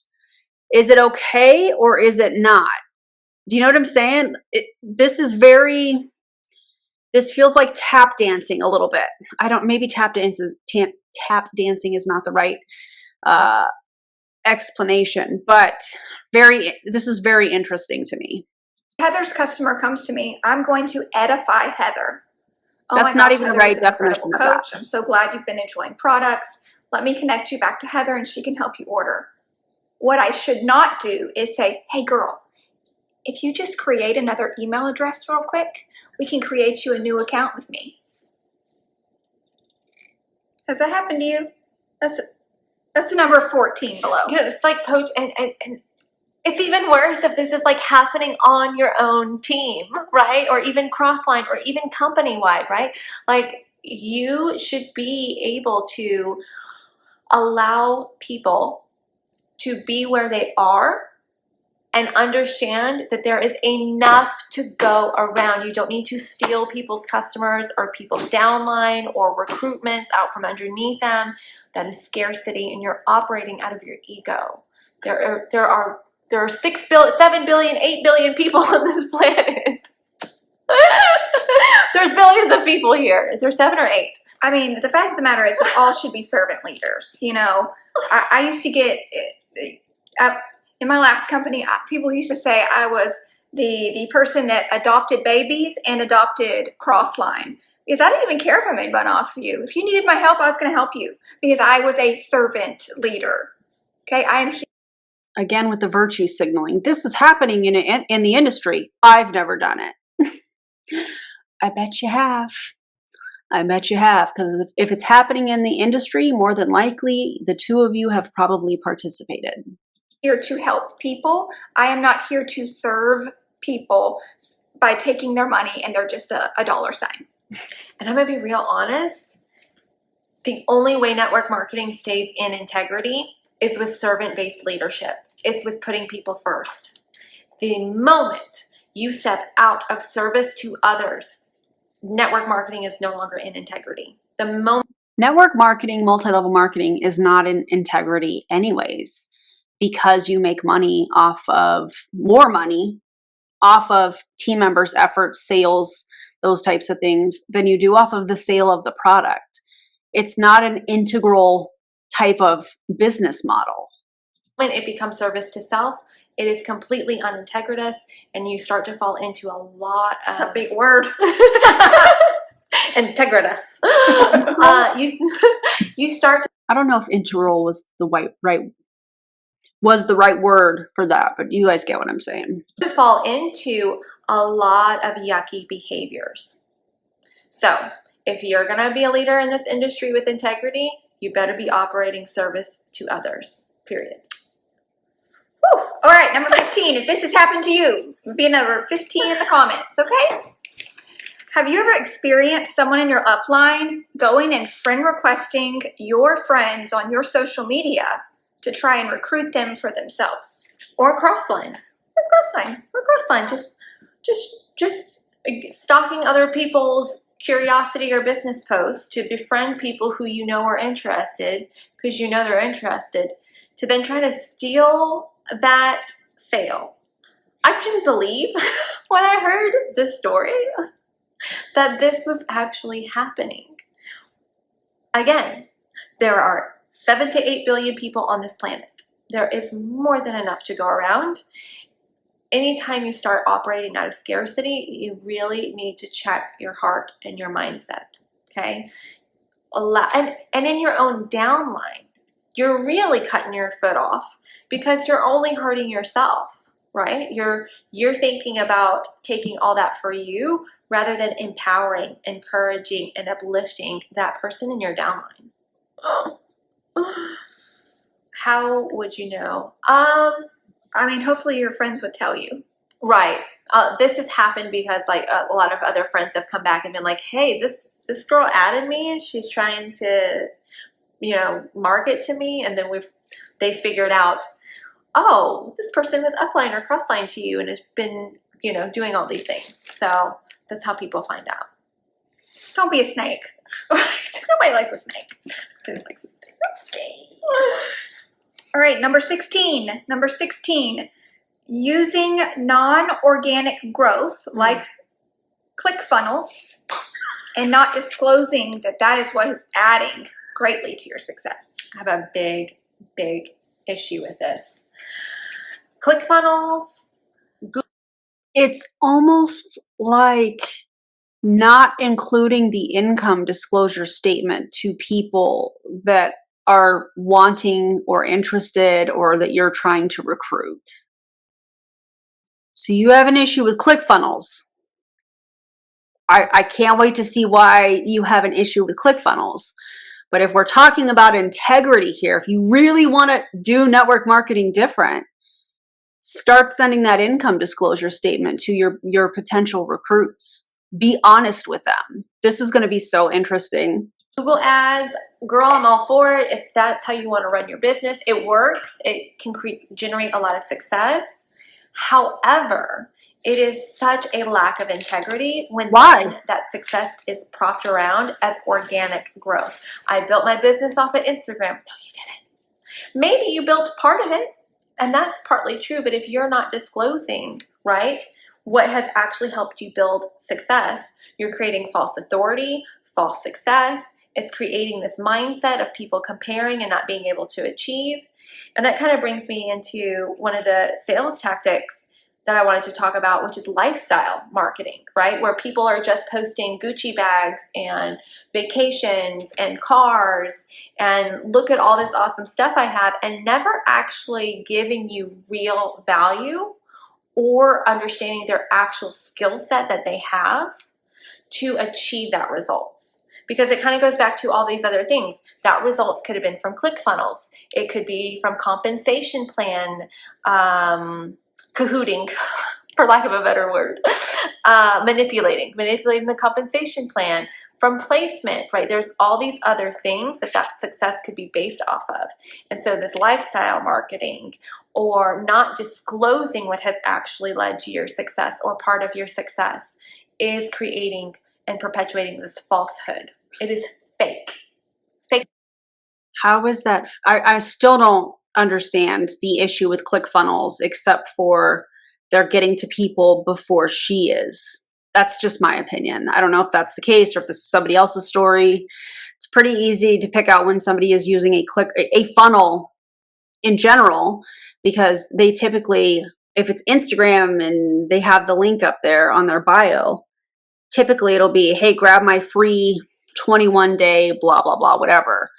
Speaker 1: Is it okay or is it not? Do you know what I'm saying? This feels like tap dancing a little bit. Maybe tap dancing is not the right explanation, but this is very interesting to me.
Speaker 3: Heather's customer comes to me, I'm going to edify Heather. Oh
Speaker 1: That's not even the right definition of that.
Speaker 3: I'm so glad you've been enjoying products. Let me connect you back to Heather and she can help you order. What I should not do is say, hey girl, if you just create another email address real quick, we can create you a new account with me. Has that happened to you? That's number 14 below.
Speaker 2: Yeah, it's like and it's even worse if this is like happening on your own team, right? Or even cross-line or even company-wide, right? Like you should be able to allow people to be where they are and understand that there is enough to go around. You don't need to steal people's customers or people's downline or recruitments out from underneath them. That is scarcity, and you're operating out of your ego. There are 6 billion, 7 billion, 8 billion people on this planet. There's billions of people here. Is there 7 or 8?
Speaker 3: I mean, the fact of the matter is we all should be servant leaders. You know, I used to get, in my last company, people used to say I was the person that adopted babies and adopted crossline. Because I didn't even care if I made money off of you. If you needed my help, I was going to help you. Because I was a servant leader. Okay, I am here.
Speaker 1: Again, with the virtue signaling. This is happening in the industry. I've never done it. I bet you have. I bet you have. Because if it's happening in the industry, more than likely, the two of you have probably participated.
Speaker 3: Here to help people. I am not here to serve people by taking their money and they're just a dollar sign.
Speaker 2: And I'm going to be real honest. The only way network marketing stays in integrity is with servant-based leadership. It's with putting people first. The moment you step out of service to others, network marketing is no longer in integrity. The moment
Speaker 1: network marketing, multi-level marketing is not in integrity anyways, because you make money off of team members' efforts, sales, those types of things, than you do off of the sale of the product. It's not an integral type of business model.
Speaker 2: when it becomes service to self, it is completely unintegritous, and you start to fall into a lot of...
Speaker 3: That's a big word.
Speaker 2: Integritous. You start to...
Speaker 1: I don't know if integral was the right word for that, but you guys get what I'm saying.
Speaker 2: To fall into a lot of yucky behaviors. So if you're going to be a leader in this industry with integrity, you better be operating service to others, period.
Speaker 3: Whew. All right, number 15. If this has happened to you, be another 15 in the comments, okay? Have you ever experienced someone in your upline going and friend requesting your friends on your social media to try and recruit them for themselves?
Speaker 2: Or crossline. Just stalking other people's curiosity or business posts to befriend people who you know are interested because you know they're interested, to then try to steal that sale. I couldn't believe when I heard this story that this was actually happening. Again, there are 7 to 8 billion people on this planet. There is more than enough to go around. Anytime you start operating out of scarcity, you really need to check your heart and your mindset, okay? And in your own downline, you're really cutting your foot off because you're only hurting yourself, right? You're thinking about taking all that for you rather than empowering, encouraging, and uplifting that person in your downline. Oh. How would you know?
Speaker 3: I mean, hopefully your friends would tell you.
Speaker 2: Right. This has happened because like a lot of other friends have come back and been like, hey, this girl added me and she's trying to, market to me. And then they figured out, oh, this person was upline or crossline to you and has been, doing all these things. So that's how people find out.
Speaker 3: Don't be a snake. Nobody likes a snake. Nobody likes a snake. Okay. All right, number 16. Number 16, using non-organic growth like ClickFunnels and not disclosing that is what is adding greatly to your success.
Speaker 2: I have a big, big issue with this. ClickFunnels.
Speaker 1: It's almost like not including the income disclosure statement to people that are wanting or interested or that you're trying to recruit. So you have an issue with ClickFunnels. I can't wait to see why you have an issue with ClickFunnels. But if we're talking about integrity here, if you really want to do network marketing different, start sending that income disclosure statement to your potential recruits. Be honest with them. This is going to be so interesting.
Speaker 2: Google Ads, girl, I'm all for it. If that's how you want to run your business, it works. It can generate a lot of success. However, it is such a lack of integrity when that success is propped around as organic growth. I built my business off of Instagram. No, you didn't. Maybe you built part of it, and that's partly true, but if you're not disclosing, right, what has actually helped you build success, you're creating false authority, false success. It's creating this mindset of people comparing and not being able to achieve. And that kind of brings me into one of the sales tactics that I wanted to talk about, which is lifestyle marketing, right? Where people are just posting Gucci bags and vacations and cars and look at all this awesome stuff I have and never actually giving you real value or understanding their actual skill set that they have to achieve that results. Because it kind of goes back to all these other things. That results could have been from ClickFunnels. It could be from compensation plan, cahooting, for lack of a better word, manipulating the compensation plan, from placement, right? There's all these other things that success could be based off of. And so this lifestyle marketing or not disclosing what has actually led to your success or part of your success is creating and perpetuating this falsehood. It is fake. Fake.
Speaker 1: How is that? I still don't understand the issue with ClickFunnels except for they're getting to people before she is. That's just my opinion. I don't know if that's the case or if this is somebody else's story. It's pretty easy to pick out when somebody is using a funnel in general, because they typically, if it's Instagram and they have the link up there on their bio, typically it'll be, hey, grab my free 21-day blah, blah, blah, whatever.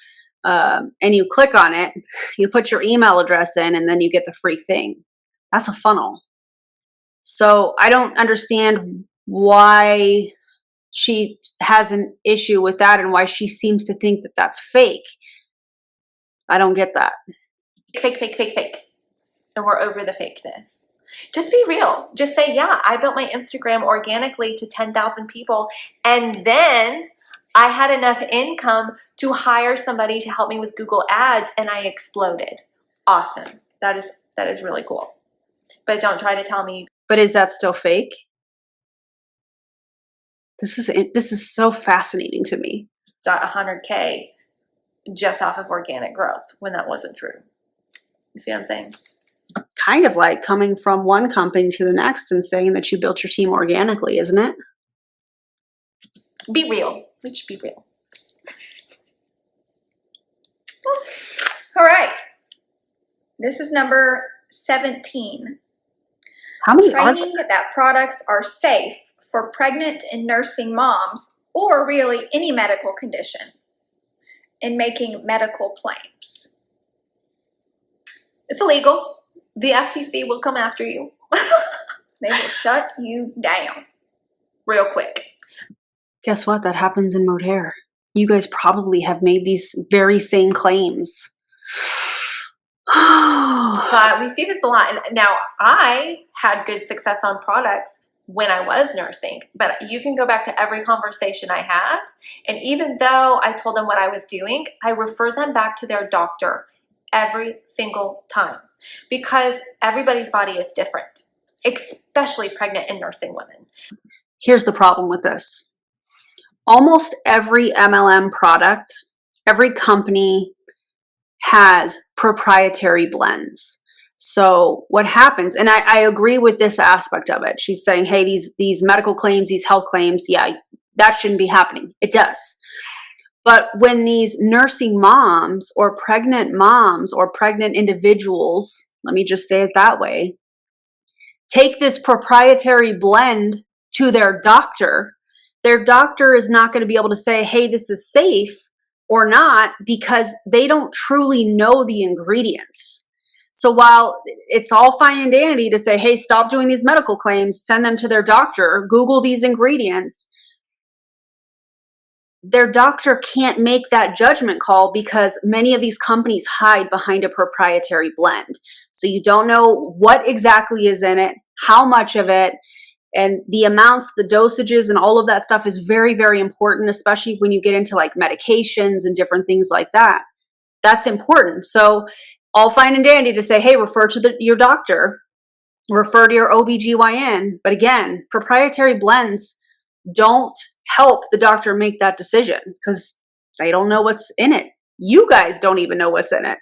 Speaker 1: And you click on it, you put your email address in, and then you get the free thing. That's a funnel. So I don't understand why she has an issue with that and why she seems to think that that's fake. I don't get that.
Speaker 2: Fake, fake, fake, fake. And we're over the fakeness. Just be real. Just say, yeah, I built my Instagram organically to 10,000 people, and then I had enough income to hire somebody to help me with Google Ads, and I exploded. Awesome. That is really cool. But don't try to tell me.
Speaker 1: But is that still fake? This is so fascinating to me.
Speaker 2: Got 100K just off of organic growth when that wasn't true. You see what I'm saying?
Speaker 1: Kind of like coming from one company to the next and saying that you built your team organically, isn't it?
Speaker 2: Be real. We should be real.
Speaker 3: All right. This is number 17.
Speaker 1: How many
Speaker 3: Training that products are safe for pregnant and nursing moms, or really any medical condition, in making medical claims.
Speaker 2: It's illegal. The FTC will come after you.
Speaker 3: They will shut you down
Speaker 2: Real quick.
Speaker 1: Guess what? That happens in Modere. You guys probably have made these very same claims.
Speaker 2: But we see this a lot. And now, I had good success on products when I was nursing, but you can go back to every conversation I had. And even though I told them what I was doing, I referred them back to their doctor every single time, because everybody's body is different, especially pregnant and nursing women.
Speaker 1: Here's the problem with this. Almost every MLM product, every company has proprietary blends. So what happens, and I agree with this aspect of it. She's saying, hey, these medical claims, these health claims, yeah, that shouldn't be happening. It does. But when these nursing moms or pregnant individuals, let me just say it that way, take this proprietary blend to their doctor is not going to be able to say, hey, this is safe or not, because they don't truly know the ingredients. So while it's all fine and dandy to say, hey, stop doing these medical claims, send them to their doctor, Google these ingredients, their doctor can't make that judgment call because many of these companies hide behind a proprietary blend. So you don't know what exactly is in it, how much of it, and the amounts, the dosages, and all of that stuff is very, very important, especially when you get into like medications and different things like that. That's important. So all fine and dandy to say, hey, refer to your doctor, refer to your OBGYN. But again, proprietary blends don't help the doctor make that decision because they don't know what's in it. You guys don't even know what's in it.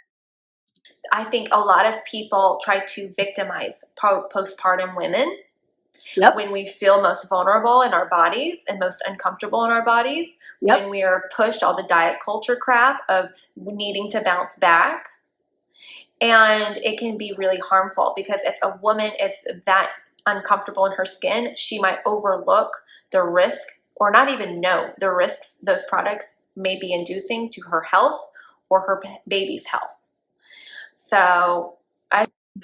Speaker 2: I think a lot of people try to victimize postpartum women.
Speaker 1: Yep.
Speaker 2: When we feel most vulnerable in our bodies and most uncomfortable in our bodies,
Speaker 1: Yep.
Speaker 2: when we are pushed all the diet culture crap of needing to bounce back. And it can be really harmful, because if a woman is that uncomfortable in her skin, she might overlook the risk, or not even know the risks those products may be inducing to her health or her baby's health. So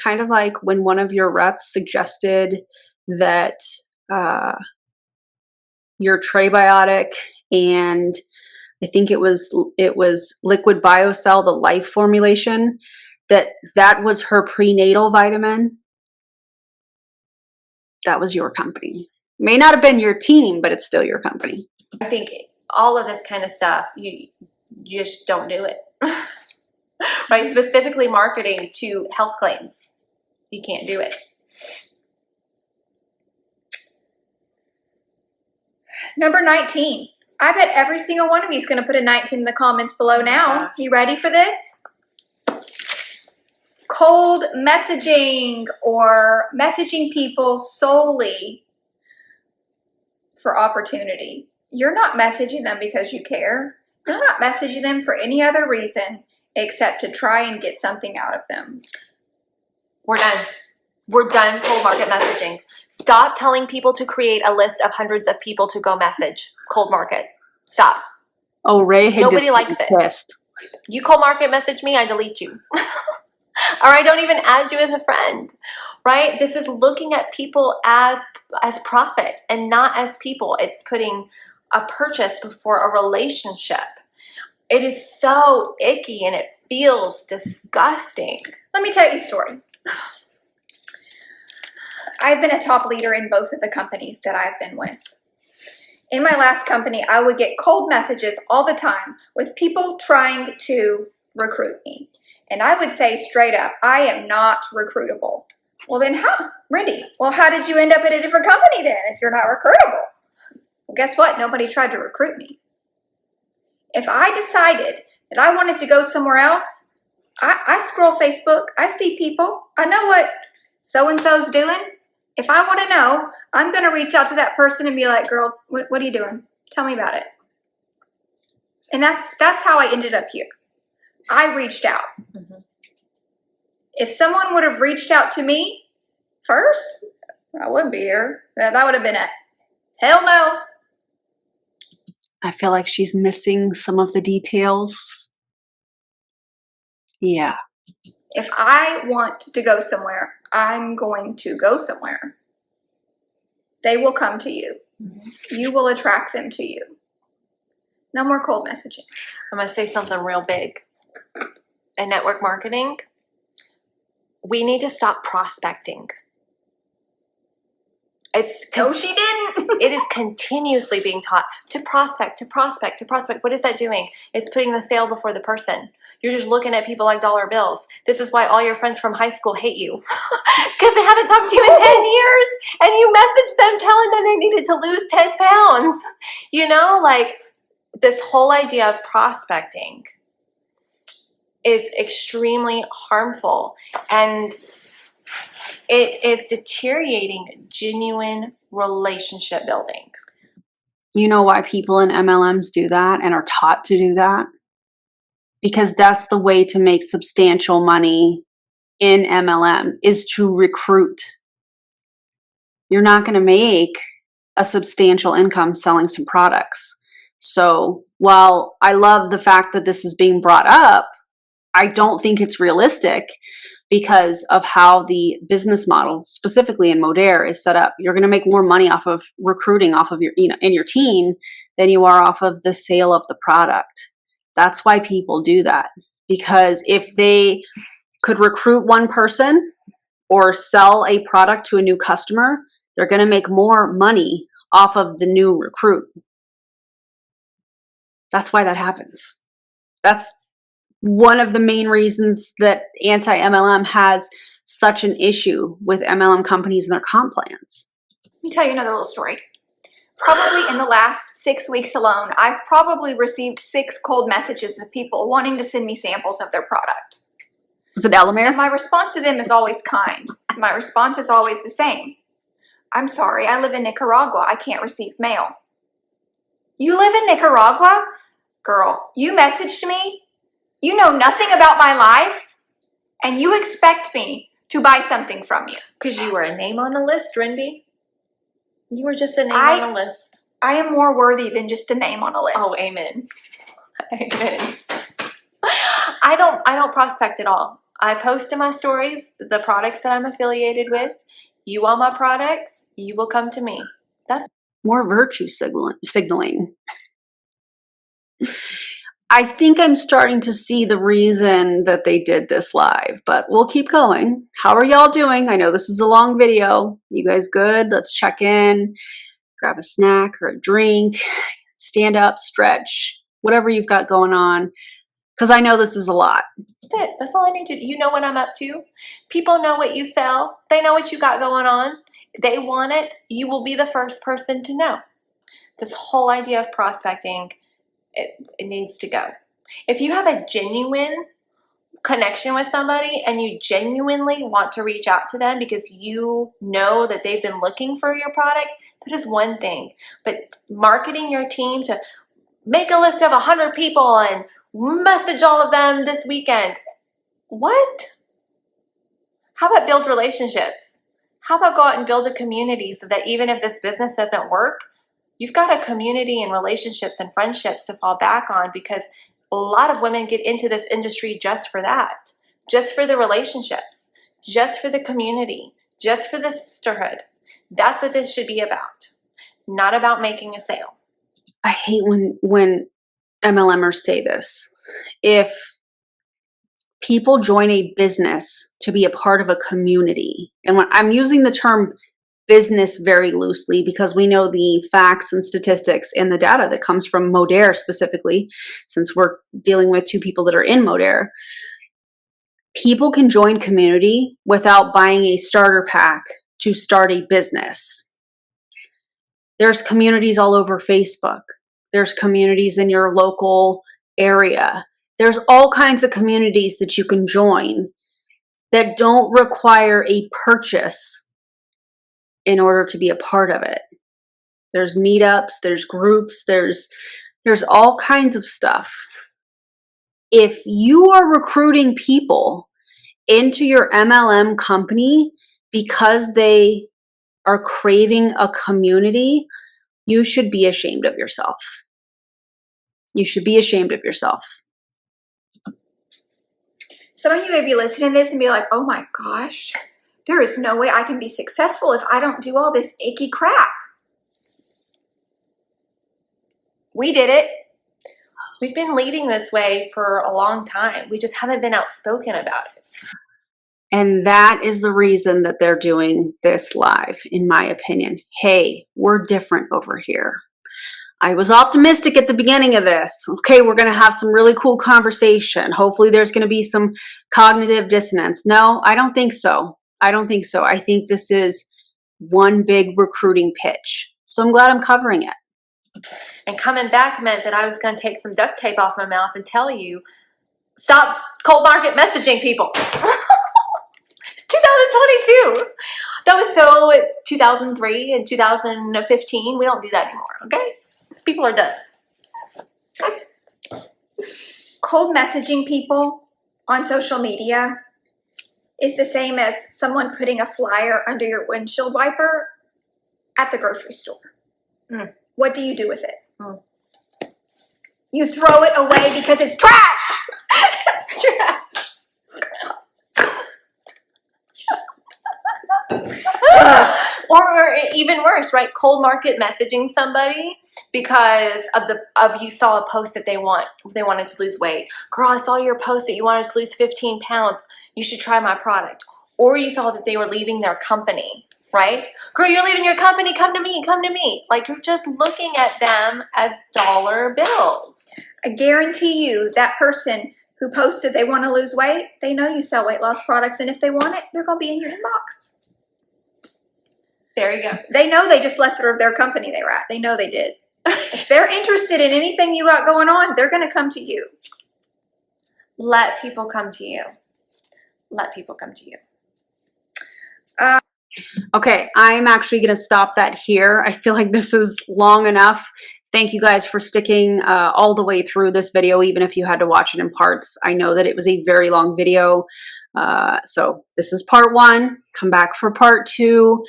Speaker 1: kind of like when one of your reps suggested that your Trebiotic and I think it was Liquid BioCell, the life formulation, that was her prenatal vitamin. That was your company. May not have been your team, but it's still your company.
Speaker 2: I think all of this kind of stuff, you just don't do it. Right? Specifically marketing to health claims. You can't do it.
Speaker 3: Number 19. I bet every single one of you is going to put a 19 in the comments below now. You ready for this? Cold messaging, or messaging people solely for opportunity. You're not messaging them because you care. You're not messaging them for any other reason except to try and get something out of them.
Speaker 2: We're done. We're done cold market messaging. Stop telling people to create a list of hundreds of people to go message cold market. Stop.
Speaker 1: Oh, Ray had
Speaker 2: Nobody likes it.
Speaker 1: Pissed.
Speaker 2: You cold market message me, I delete you. Or I don't even add you as a friend, right? This is looking at people as profit and not as people. It's putting a purchase before a relationship. It is so icky and it feels disgusting.
Speaker 3: Let me tell you a story. I've been a top leader in both of the companies that I've been with. In my last company, I would get cold messages all the time with people trying to recruit me. And I would say straight up, I am not recruitable. Well then, Randy, well, how did you end up at a different company then if you're not recruitable? Well, guess what? Nobody tried to recruit me. If I decided that I wanted to go somewhere else, I scroll Facebook, I see people, I know what so-and-so's doing. If I want to know, I'm going to reach out to that person and be like, girl, what are you doing? Tell me about it. And that's how I ended up here. I reached out.
Speaker 2: Mm-hmm.
Speaker 3: If someone would have reached out to me first, I wouldn't be here. That would have been a hell no.
Speaker 1: I feel like she's missing some of the details. Yeah.
Speaker 3: If I want to go somewhere, I'm going to go somewhere. They will come to you. You will attract them to you. No more cold messaging.
Speaker 2: I'm going to say something real big. In network marketing, we need to stop prospecting.
Speaker 3: No, she didn't.
Speaker 2: It is continuously being taught to prospect, to prospect, to prospect. What is that doing? It's putting the sale before the person. You're just looking at people like dollar bills. This is why all your friends from high school hate you. Because they haven't talked to you in 10 years and you messaged them telling them they needed to lose 10 pounds. You know, like this whole idea of prospecting is extremely harmful, and it is deteriorating genuine relationship building.
Speaker 1: You know why people in MLMs do that and are taught to do that? Because that's the way to make substantial money in MLM, is to recruit. You're not going to make a substantial income selling some products. So while I love the fact that this is being brought up, I don't think it's realistic because of how the business model, specifically in Modere, is set up. You're going to make more money off of recruiting, off of your, in your team, than you are off of the sale of the product. That's why people do that. Because if they could recruit one person or sell a product to a new customer, they're going to make more money off of the new recruit. That's why that happens. That's one of the main reasons that anti-MLM has such an issue with MLM companies and their comp plans.
Speaker 3: Let me tell you another little story. Probably in the last 6 weeks alone, I've probably received 6 cold messages of people wanting to send me samples of their product.
Speaker 1: Was it Elamir?
Speaker 3: And my response to them is always kind. My response is always the same. I'm sorry, I live in Nicaragua. I can't receive mail. You live in Nicaragua? Girl, you messaged me. You know nothing about my life. And you expect me to buy something from you.
Speaker 2: Because you were a name on a list, Rindy. You were just a name on a list.
Speaker 3: I am more worthy than just a name on a list.
Speaker 2: Oh, amen. Amen. I don't prospect at all. I post in my stories the products that I'm affiliated with. You want my products, you will come to me. That's
Speaker 1: more virtue signaling. I think I'm starting to see the reason that they did this live, but we'll keep going. How are y'all doing? I know this is a long video. You guys good? Let's check in, grab a snack or a drink, stand up, stretch, whatever you've got going on, because I know this is a lot.
Speaker 2: That's it. That's all I need to. You know what I'm up to. People know what you sell. They know what you got going on. They want it. You will be the first person to know. This whole idea of prospecting, it needs to go. If you have a genuine connection with somebody and you genuinely want to reach out to them because you know that they've been looking for your product, that is one thing. But marketing your team to make a list of 100 people and message all of them this weekend. What? How about build relationships? How about go out and build a community so that even if this business doesn't work, you've got a community and relationships and friendships to fall back on, because a lot of women get into this industry just for that, just for the relationships, just for the community, just for the sisterhood. That's what this should be about, not about making a sale.
Speaker 1: I hate when MLMers say this. If people join a business to be a part of a community, and when I'm using the term business very loosely because we know the facts and statistics and the data that comes from Modere specifically, since we're dealing with 2 people that are in Modere, people can join community without buying a starter pack to start a business. There's communities all over Facebook. There's communities in your local area. There's all kinds of communities that you can join that don't require a purchase in order to be a part of it. There's meetups, there's groups, there's all kinds of stuff. If you are recruiting people into your MLM company because they are craving a community, you should be ashamed of yourself. You should be ashamed of yourself.
Speaker 3: Some of you may be listening to this and be like, oh my gosh, there is no way I can be successful if I don't do all this icky crap. We did it.
Speaker 2: We've been leading this way for a long time. We just haven't been outspoken about it.
Speaker 1: And that is the reason that they're doing this live, in my opinion. Hey, we're different over here. I was optimistic at the beginning of this. Okay, we're going to have some really cool conversation. Hopefully there's going to be some cognitive dissonance. No, I don't think so. I don't think so. I think this is one big recruiting pitch. So I'm glad I'm covering it.
Speaker 2: And coming back meant that I was going to take some duct tape off my mouth and tell you, stop cold market messaging people. It's 2022. That was so 2003 and 2015. We don't do that anymore, okay? People are done.
Speaker 3: Cold messaging people on social media is the same as someone putting a flyer under your windshield wiper at the grocery store. What do you do with it? You throw it away because it's trash.
Speaker 2: It's trash. Or even worse, right? Cold market messaging somebody because of you saw a post that they wanted to lose weight. Girl, I saw your post that you wanted to lose 15 pounds. You should try my product. Or you saw that they were leaving their company, right? Girl, you're leaving your company. Come to me. Come to me. Like, you're just looking at them as dollar bills.
Speaker 3: I guarantee you that person who posted they want to lose weight, they know you sell weight loss products, and if they want it, they're going to be in your inbox.
Speaker 2: There you go.
Speaker 3: They know they just left their company they were at. They know they did. If they're interested in anything you got going on, they're going to come to you.
Speaker 2: Let people come to you. Let people come to you.
Speaker 1: Okay, I'm actually going to stop that here. I feel like this is long enough. Thank you guys for sticking all the way through this video, even if you had to watch it in parts. I know that it was a very long video. So this is part 1. Come back for part 2.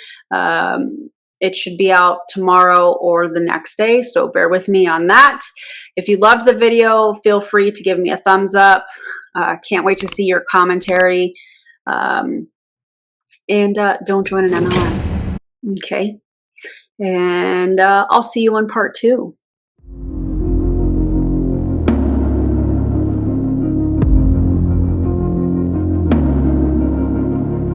Speaker 1: It should be out tomorrow or the next day, so bear with me on that. If you loved the video, feel free to give me a thumbs up. Can't wait to see your commentary. And don't join an MLM. Okay. And I'll see you on part 2.